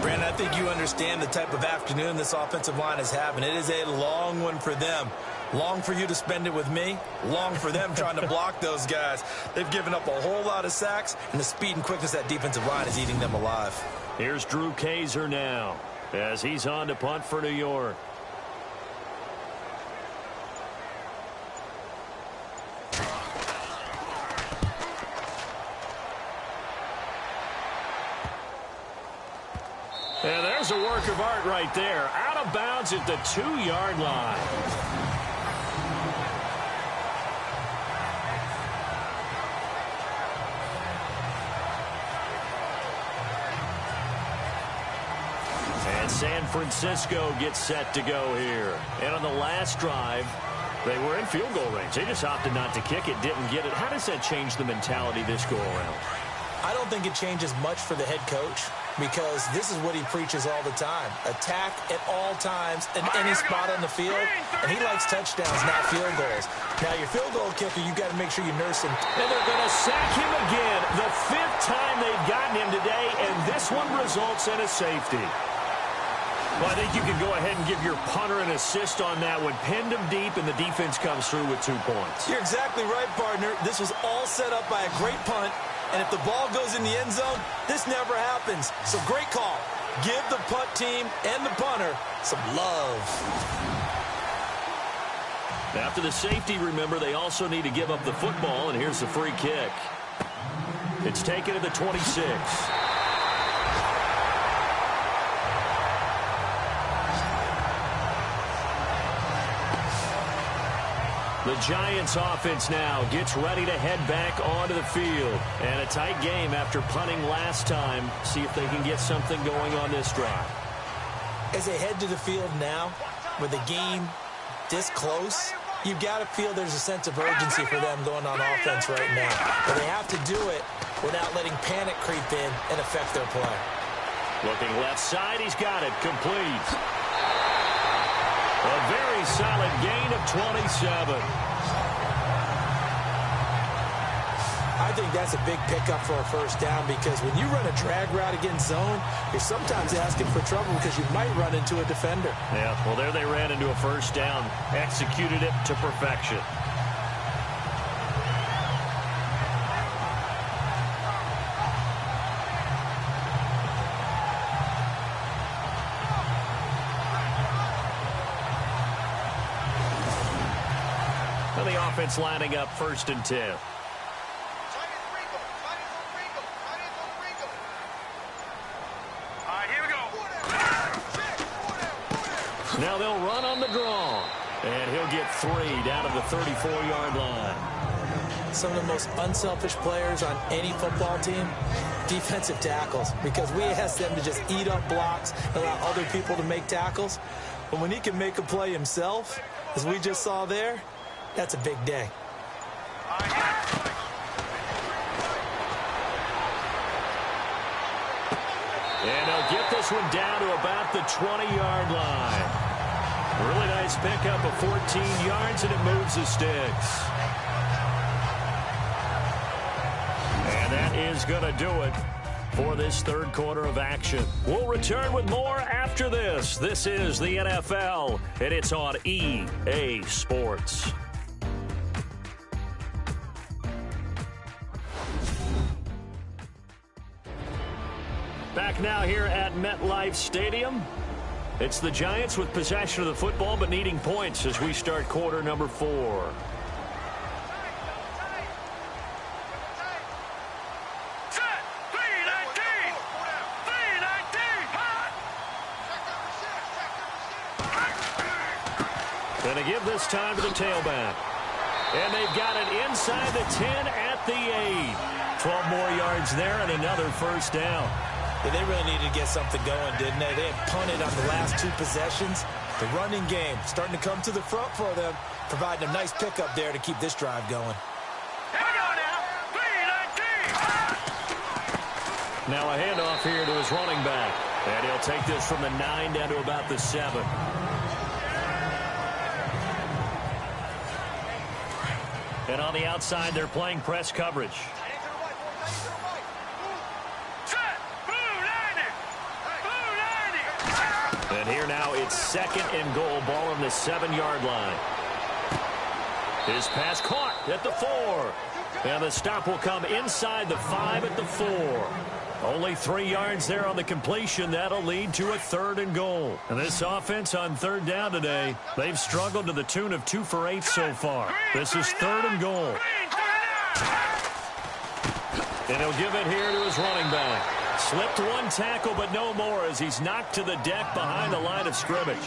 Brandon, I think you understand the type of afternoon this offensive line is having. It is a long one for them. Long for you to spend it with me. Long for them trying to block those guys. They've given up a whole lot of sacks, and the speed and quickness of that defensive line is eating them alive. Here's Drew Kaiser now as he's on to punt for New York. And there's a work of art right there. Out of bounds at the 2-yard line. And San Francisco gets set to go here. And on the last drive, They were in field goal range. They just opted not to kick it, didn't get it. How does that change the mentality this go around? I don't think it changes much for the head coach because this is what he preaches all the time. Attack at all times in any spot on the field, and he likes touchdowns, not field goals. Now, your field goal kicker, you got to make sure you nurse him. And they're going to sack him again, the 5th time they've gotten him today, and this one results in a safety. Well, I think you can go ahead and give your punter an assist on that one. Pinned him deep, and the defense comes through with 2 points. You're exactly right, partner. This was all set up by a great punt. And if the ball goes in the end zone, this never happens. So great call. Give the punt team and the punter some love. After the safety, remember, they also need to give up the football, and here's the free kick. It's taken to the 26. The Giants offense now gets ready to head back onto the field. And a tight game after punting last time. See if they can get something going on this drive. As they head to the field now, with the game this close, you've got to feel there's a sense of urgency for them going on offense right now. But they have to do it without letting panic creep in and affect their play. Looking left side, he's got it. Complete. A very solid gain of 27. I think that's a big pickup for a first down because when you run a drag route against zone, you're sometimes asking for trouble because you might run into a defender. Yeah, well, there they ran into a first down. Executed it to perfection. The offense lining up 1st and 10. Now they'll run on the draw. And he'll get 3 down to the 34-yard line. Some of the most unselfish players on any football team, defensive tackles, because we ask them to just eat up blocks, allow other people to make tackles. But when he can make a play himself, as we just saw there, that's a big day. And they'll get this one down to about the 20-yard line. Really nice pickup of 14 yards, and it moves the sticks. And that is going to do it for this 3rd quarter of action. We'll return with more after this. This is the NFL, and it's on EA Sports. Back now here at MetLife Stadium. It's the Giants with possession of the football but needing points as we start quarter number 4. Going to give this time to the tailback. And they've got it inside the 10 at the 8. 12 more yards there and another first down. Yeah, they really needed to get something going, didn't they? They had punted on the last 2 possessions. The running game starting to come to the front for them, providing a nice pickup there to keep this drive going. Now a handoff here to his running back. And he'll take this from the 9 down to about the 7. And on the outside, they're playing press coverage. And here now it's 2nd and goal, ball on the 7-yard line. His pass caught at the 4. And the stop will come inside the 5 at the 4. Only 3 yards there on the completion. That'll lead to a 3rd and goal. And this offense on 3rd down today, they've struggled to the tune of 2 for 8 so far. This is 3rd and goal. And he'll give it here to his running back. Slipped 1 tackle, but no more as he's knocked to the deck behind the line of scrimmage.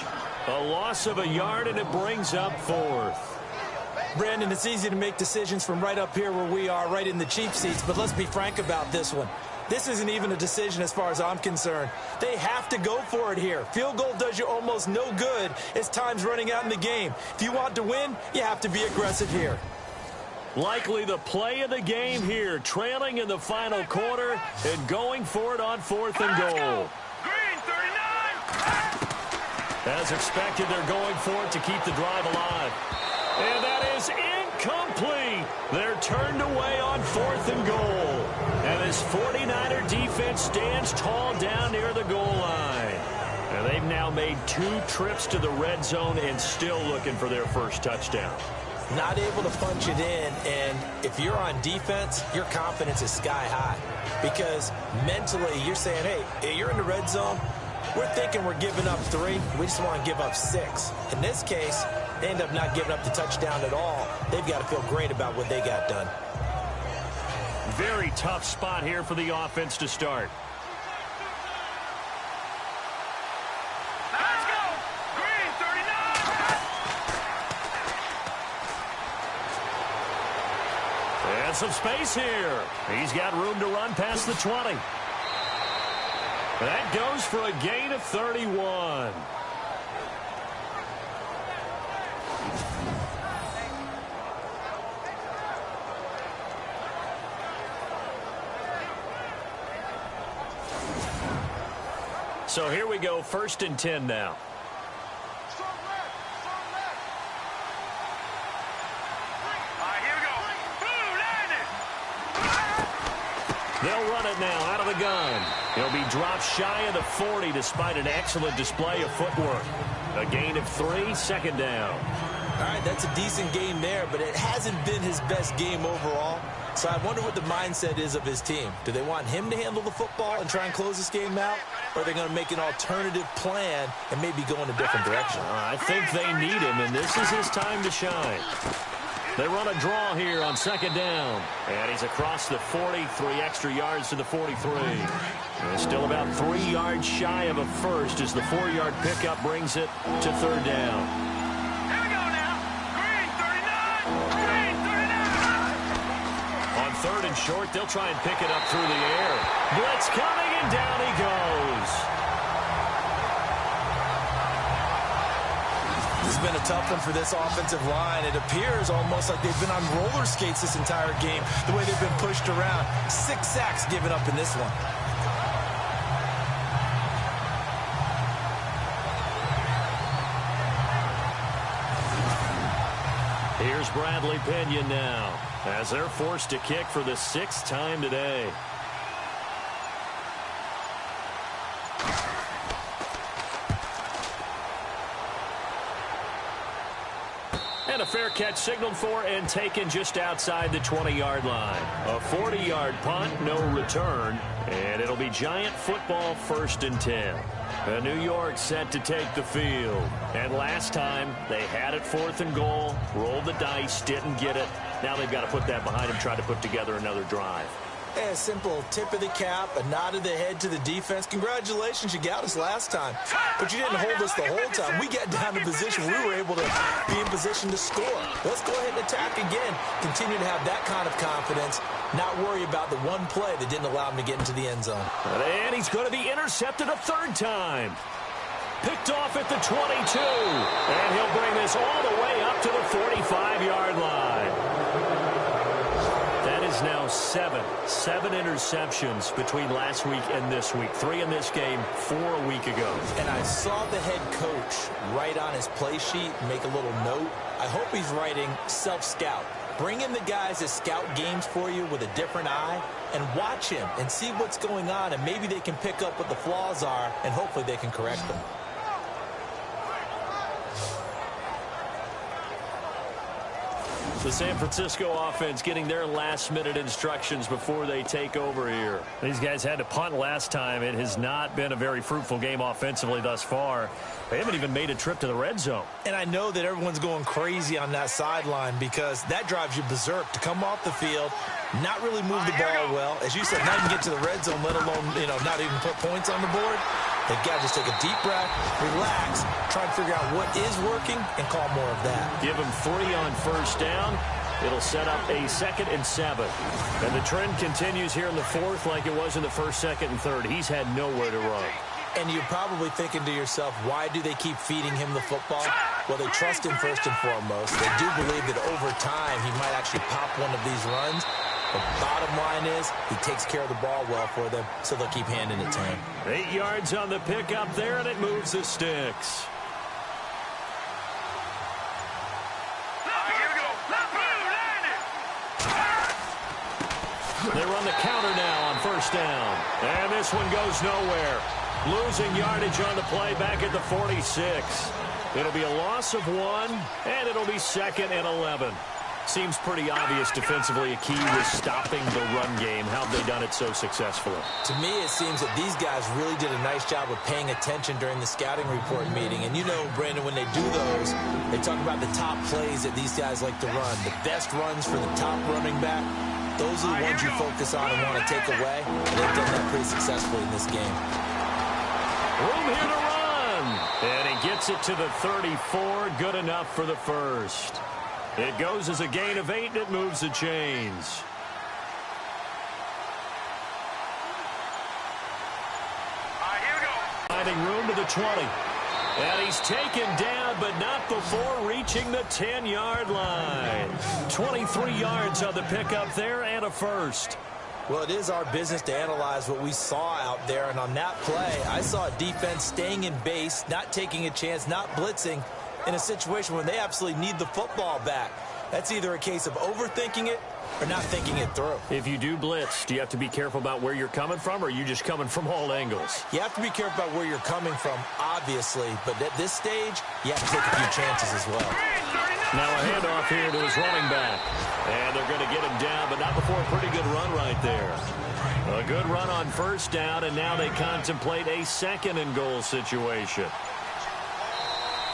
A loss of a yard, and it brings up 4th. Brandon, it's easy to make decisions from right up here where we are, right in the cheap seats, but let's be frank about this one. This isn't even a decision as far as I'm concerned. They have to go for it here. Field goal does you almost no good as time's running out in the game. If you want to win, you have to be aggressive here. Likely the play of the game here, trailing in the final quarter and going for it on 4th and goal. Green 39. As expected, they're going for it to keep the drive alive. And that is incomplete. They're turned away on 4th and goal. And this 49er defense stands tall down near the goal line. And they've now made 2 trips to the red zone and still looking for their first touchdown. Not able to punch it in, and if you're on defense, your confidence is sky high. Because mentally, you're saying, hey, you're in the red zone. We're thinking we're giving up 3. We just want to give up 6. In this case, they end up not giving up the touchdown at all. They've got to feel great about what they got done. Very tough spot here for the offense to start. Let's go. Green 39. And some space here. He's got room to run past the 20. That goes for a gain of 31. So here we go, 1st and 10 now. They'll run it now out of the gun. He'll be dropped shy of the 40 despite an excellent display of footwork. A gain of 3, 2nd down. All right, that's a decent game there, but it hasn't been his best game overall. So I wonder what the mindset is of his team. Do they want him to handle the football and try and close this game out? Or are they going to make an alternative plan and maybe go in a different direction? I think they need him, and this is his time to shine. They run a draw here on 2nd down. And he's across the 40, 3 extra yards to the 43. And still about 3 yards shy of a first as the 4-yard pickup brings it to 3rd down. Here we go now. Green 39. Green 39. On 3rd and short, they'll try and pick it up through the air. Blitz coming, and down he goes. This has been a tough one for this offensive line. It appears almost like they've been on roller skates this entire game, the way they've been pushed around. 6 sacks given up in this one. Here's Bradley Pinion now, as they're forced to kick for the 6th time today. And a fair catch signaled for and taken just outside the 20-yard line. A 40-yard punt, no return, and it'll be Giant football 1st and 10. New York set to take the field. And last time, they had it 4th and goal, rolled the dice, didn't get it. Now they've got to put that behind them, try to put together another drive. A simple tip of the cap, a nod of the head to the defense. Congratulations, you got us last time. But you didn't hold us the whole time. We got down to position. We were able to be in position to score. Let's go ahead and attack again. Continue to have that kind of confidence. Not worry about the one play that didn't allow him to get into the end zone. And he's going to be intercepted a 3rd time. Picked off at the 22. And he'll bring this all the way up to the 45-yard line. That is now 7 interceptions between last week and this week. 3 in this game, 4 a week ago. And I saw the head coach write on his play sheet, make a little note. I hope he's writing self-scout. Bring in the guys that scout games for you with a different eye and watch him and see what's going on, and maybe they can pick up what the flaws are, and hopefully they can correct them. The San Francisco offense getting their last-minute instructions before they take over here. These guys had to punt last time. It has not been a very fruitful game offensively thus far. They haven't even made a trip to the red zone. And I know that everyone's going crazy on that sideline because that drives you berserk to come off the field, not really move the ball well. As you said, not even get to the red zone, let alone, not even put points on the board. They've got to just take a deep breath, relax, try and figure out what is working, and call more of that. Give them 3 on 1st down. It'll set up a 2nd and 7. And the trend continues here in the 4th like it was in the 1st, 2nd, and 3rd. He's had nowhere to run. And you're probably thinking to yourself, why do they keep feeding him the football? Well, they trust him first and foremost. They do believe that over time he might actually pop one of these runs. The bottom line is he takes care of the ball well for them, so they'll keep handing it to him. 8 yards on the pickup there, and it moves the sticks. They run the counter now on 1st down. And this one goes nowhere. Losing yardage on the play back at the 46. It'll be a loss of 1, and it'll be 2nd and 11. Seems pretty obvious defensively a key was stopping the run game. How have they done it so successfully? To me, it seems that these guys really did a nice job of paying attention during the scouting report meeting. And you know, Brandon, when they do those, they talk about the top plays that these guys like to run. The best runs for the top running back. Those are the ones you focus on and want to take away. And they've done that pretty successfully in this game. Room here to run. And he gets it to the 34. Good enough for the first. It goes as a gain of 8, and it moves the chains. Finding room to the 20. And he's taken down, but not before reaching the 10-yard line. 23 yards on the pickup there, and a first. Well, it is our business to analyze what we saw out there, and on that play, I saw a defense staying in base, not taking a chance, not blitzing, in a situation where they absolutely need the football back. That's either a case of overthinking it or not thinking it through. If you do blitz, do you have to be careful about where you're coming from, or are you just coming from all angles? You have to be careful about where you're coming from, obviously, but at this stage, you have to take a few chances as well. Now a handoff here to his running back. And they're going to get him down, but not before a pretty good run right there. A good run on 1st down, and now they contemplate a 2nd and goal situation.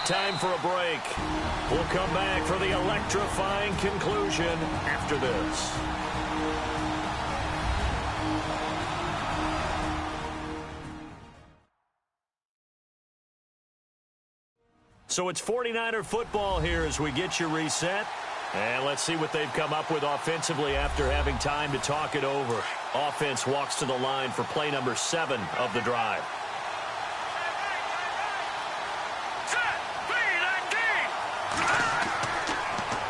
Time for a break. We'll come back for the electrifying conclusion after this. So it's 49er football here as we get you reset. And let's see what they've come up with offensively after having time to talk it over. Offense walks to the line for play number 7 of the drive.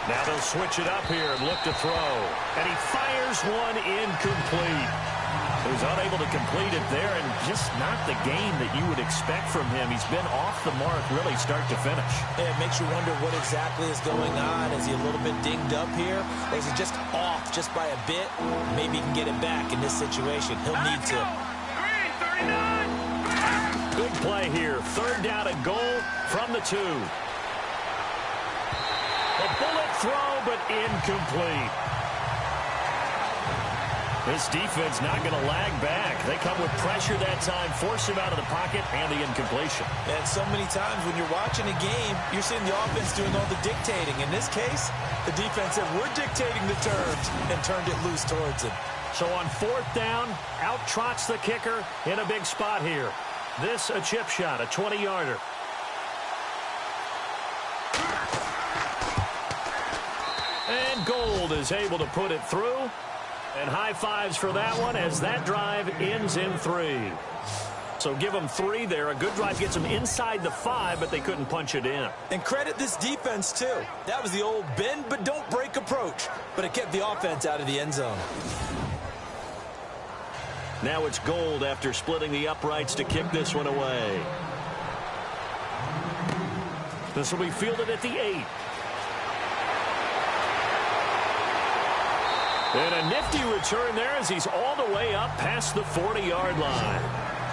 Now they'll switch it up here and look to throw. And he fires one incomplete. He was unable to complete it there, and just not the game that you would expect from him. He's been off the mark really start to finish. Yeah, it makes you wonder what exactly is going on. Is he a little bit dinged up here? Or is he just off just by a bit? Maybe he can get it back in this situation. He'll need to. Good play here. 3rd down and goal from the 2. A bullet throw, but incomplete. This defense not going to lag back. They come with pressure that time, force him out of the pocket, and the incompletion. And so many times when you're watching a game, you're seeing the offense doing all the dictating. In this case, the defense said, we're dictating the terms, and turned it loose towards him. So on 4th down, out trots the kicker in a big spot here. This a chip shot, a 20-yarder. And Gold is able to put it through. And high fives for that one as that drive ends in 3. So give them 3 there. A good drive gets them inside the 5, but they couldn't punch it in. And credit this defense, too. That was the old bend but don't break approach. But it kept the offense out of the end zone. Now it's Gold after splitting the uprights to kick this one away. This will be fielded at the 8. And a nifty return there as he's all the way up past the 40-yard line.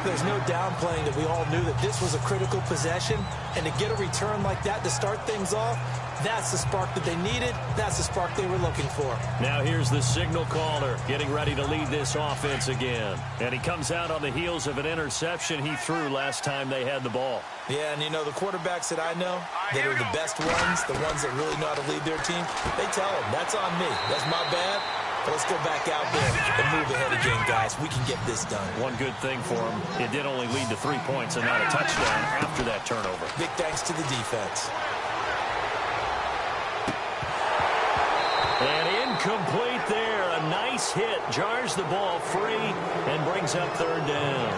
There's no downplaying that we all knew that this was a critical possession. And to get a return like that to start things off, that's the spark that they needed. That's the spark they were looking for. Now here's the signal caller getting ready to lead this offense again. And he comes out on the heels of an interception he threw last time they had the ball. Yeah, and you know, the quarterbacks that I know that are the best ones, the ones that really know how to lead their team, they tell them, that's on me. That's my bad. But let's go back out there and move ahead again, guys. We can get this done. One good thing for him, it did only lead to 3 points and not a touchdown after that turnover. Big thanks to the defense. And Incomplete there. A nice hit. Jars the ball free and brings up third down.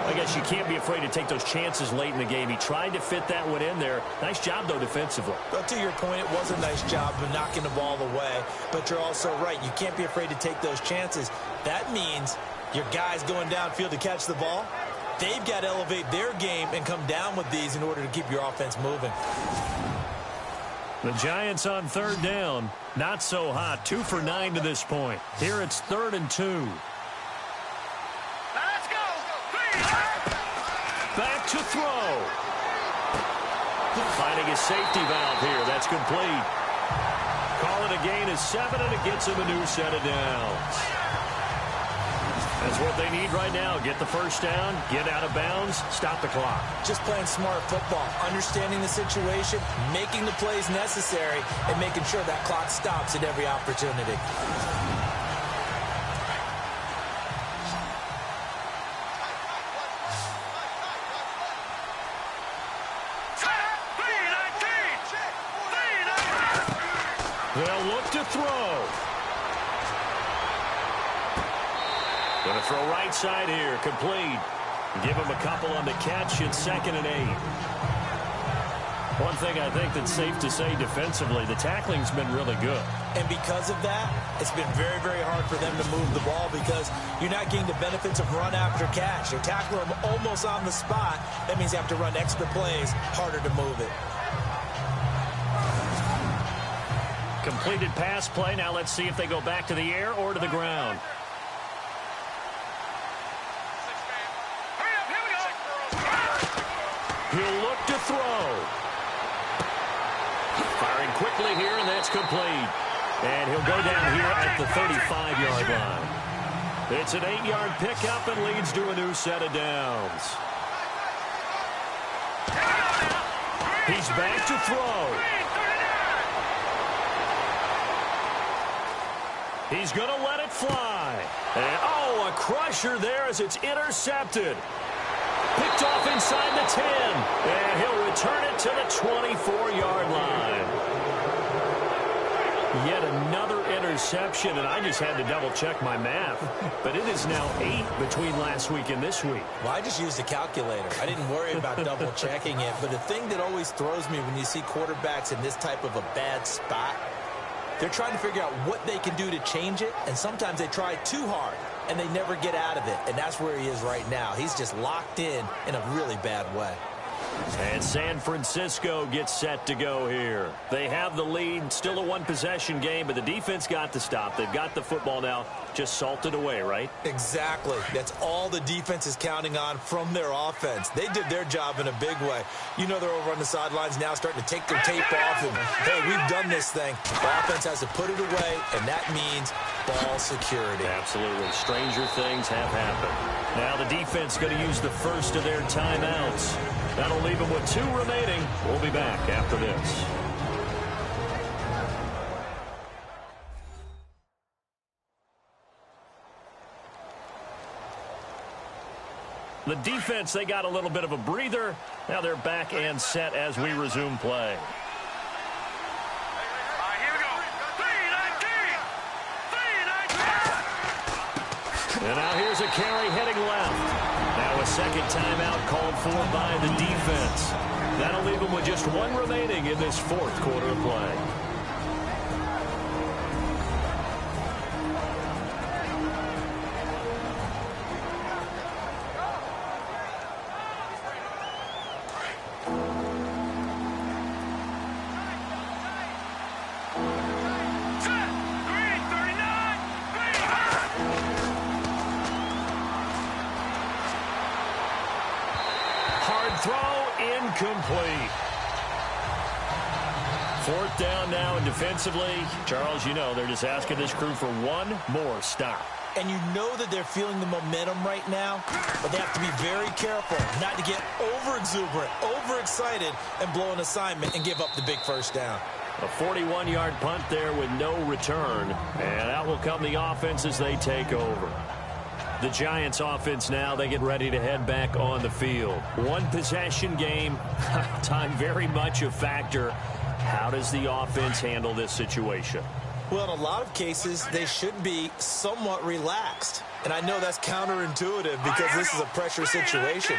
I guess you can't be afraid to take those chances late in the game. He tried to fit that one in there. Nice job, though, defensively. But to your point, it was a nice job of knocking the ball away. But you're also right. You can't be afraid to take those chances. That means your guys going downfield to catch the ball, they've got to elevate their game and come down with these in order to keep your offense moving. The Giants on third down. Not so hot. 2 for 9 to this point. Here it's 3rd and 2. Back to throw. Finding his safety valve here. That's complete. Call it a gain of 7, and it gets him a new set of downs. That's what they need right now. Get the first down, get out of bounds, stop the clock. Just playing smart football, understanding the situation, making the plays necessary, and making sure that clock stops at every opportunity. They'll look to throw. Going to throw right side here. Complete. Give him a couple on the catch. It's 2nd and 8. One thing I think that's safe to say defensively, the tackling's been really good. And because of that, it's been very, very hard for them to move the ball because you're not getting the benefits of run after catch. You're tackling them almost on the spot. That means you have to run extra plays, harder to move it. Completed pass play. Now let's see if they go back to the air or to the ground. He'll look to throw. Firing quickly here, and that's complete. And he'll go down here at the 35-yard line. It's an 8-yard pickup and leads to a new set of downs. He's back to throw. He's going to let it fly. And, oh, a crusher there as it's intercepted. Picked off inside the 10. And he'll return it to the 24-yard line. Yet another interception, and I just had to double-check my math. But it is now 8 between last week and this week. Well, I just used a calculator. I didn't worry about double-checking it. But the thing that always throws me when you see quarterbacks in this type of a bad spot, they're trying to figure out what they can do to change it, and sometimes they try too hard, and they never get out of it, and that's where he is right now. He's just locked in a really bad way. And San Francisco gets set to go here. They have the lead, still a one-possession game, but the defense got the stop. They've got the football now, just salted away, right? Exactly. That's all the defense is counting on from their offense. They did their job in a big way. You know they're over on the sidelines now starting to take their tape off, and, hey, we've done this thing. The offense has to put it away, and that means ball security. Absolutely. Stranger things have happened. Now the defense going to use the first of their timeouts. That'll leave them with 2 remaining. We'll be back after this. The defense, they got a little bit of a breather. Now they're back and set as we resume play. And now here's a carry heading left. Now a second timeout called for by the defense. That'll leave them with just 1 remaining in this 4th quarter of play. Complete. 4th down now, and defensively, Charles, you know, they're just asking this crew for 1 more stop. And you know that they're feeling the momentum right now, but they have to be very careful not to get over-exuberant, overexcited, and blow an assignment and give up the big first down. A 41-yard punt there with no return, and out will come the offense as they take over. The Giants offense now, they get ready to head back on the field. 1 possession game, time very much a factor. How does the offense handle this situation? Well, in a lot of cases, they should be somewhat relaxed. And I know that's counterintuitive because this is a pressure situation.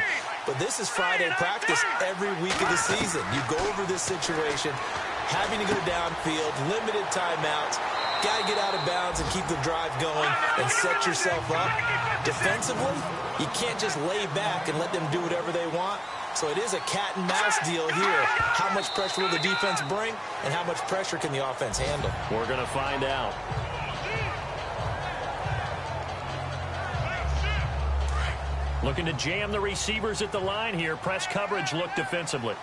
But this is Friday practice every week of the season. You go over this situation, having to go downfield, limited timeouts, got to get out of bounds and keep the drive going and set yourself up. Defensively, you can't just lay back and let them do whatever they want. So it is a cat and mouse deal here. How much pressure will the defense bring, and how much pressure can the offense handle? We're going to find out. Looking to jam the receivers at the line here. Press coverage look defensively.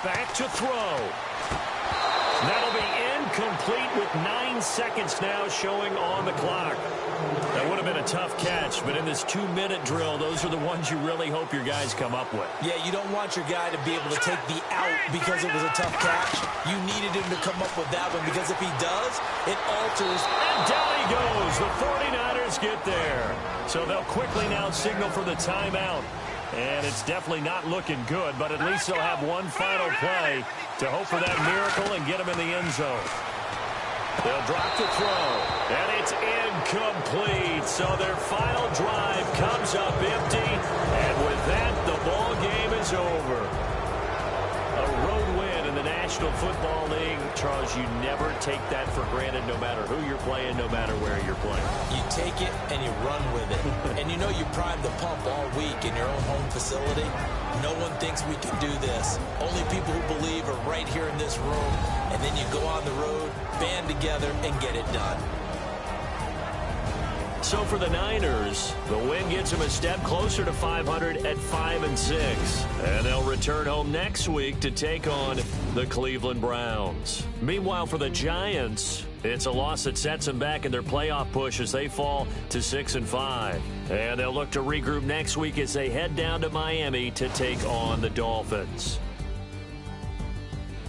Back to throw. That'll be incomplete with 9 seconds now showing on the clock. That would have been a tough catch, but in this 2-minute drill, those are the ones you really hope your guys come up with. Yeah, you don't want your guy to be able to take the out because it was a tough catch. You needed him to come up with that one because if he does, it alters. And down he goes. The 49ers get there. So they'll quickly now signal for the timeout. And it's definitely not looking good, but at least they'll have one final play to hope for that miracle and get him in the end zone. They'll drop the throw, and it's incomplete. So their final drive comes up empty, and with that, the ball game is over. A road win in the National Football League. Charles, you never take that for granted no matter who you're playing, no matter where you're playing. You take it and you run with it. And you know you primed the pump all week in your own home facility. No one thinks we can do this. Only people who believe are right here in this room. And then you go on the road, band together, and get it done. So for the Niners, the win gets them a step closer to 500 at 5-6. And they'll return home next week to take on the Cleveland Browns. Meanwhile, for the Giants, it's a loss that sets them back in their playoff push as they fall to 6-5. And they'll look to regroup next week as they head down to Miami to take on the Dolphins.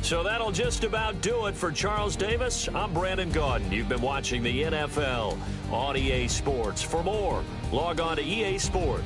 So that'll just about do it for Charles Davis. I'm Brandon Gaudin. You've been watching the NFL on EA Sports. For more, log on to EA Sports.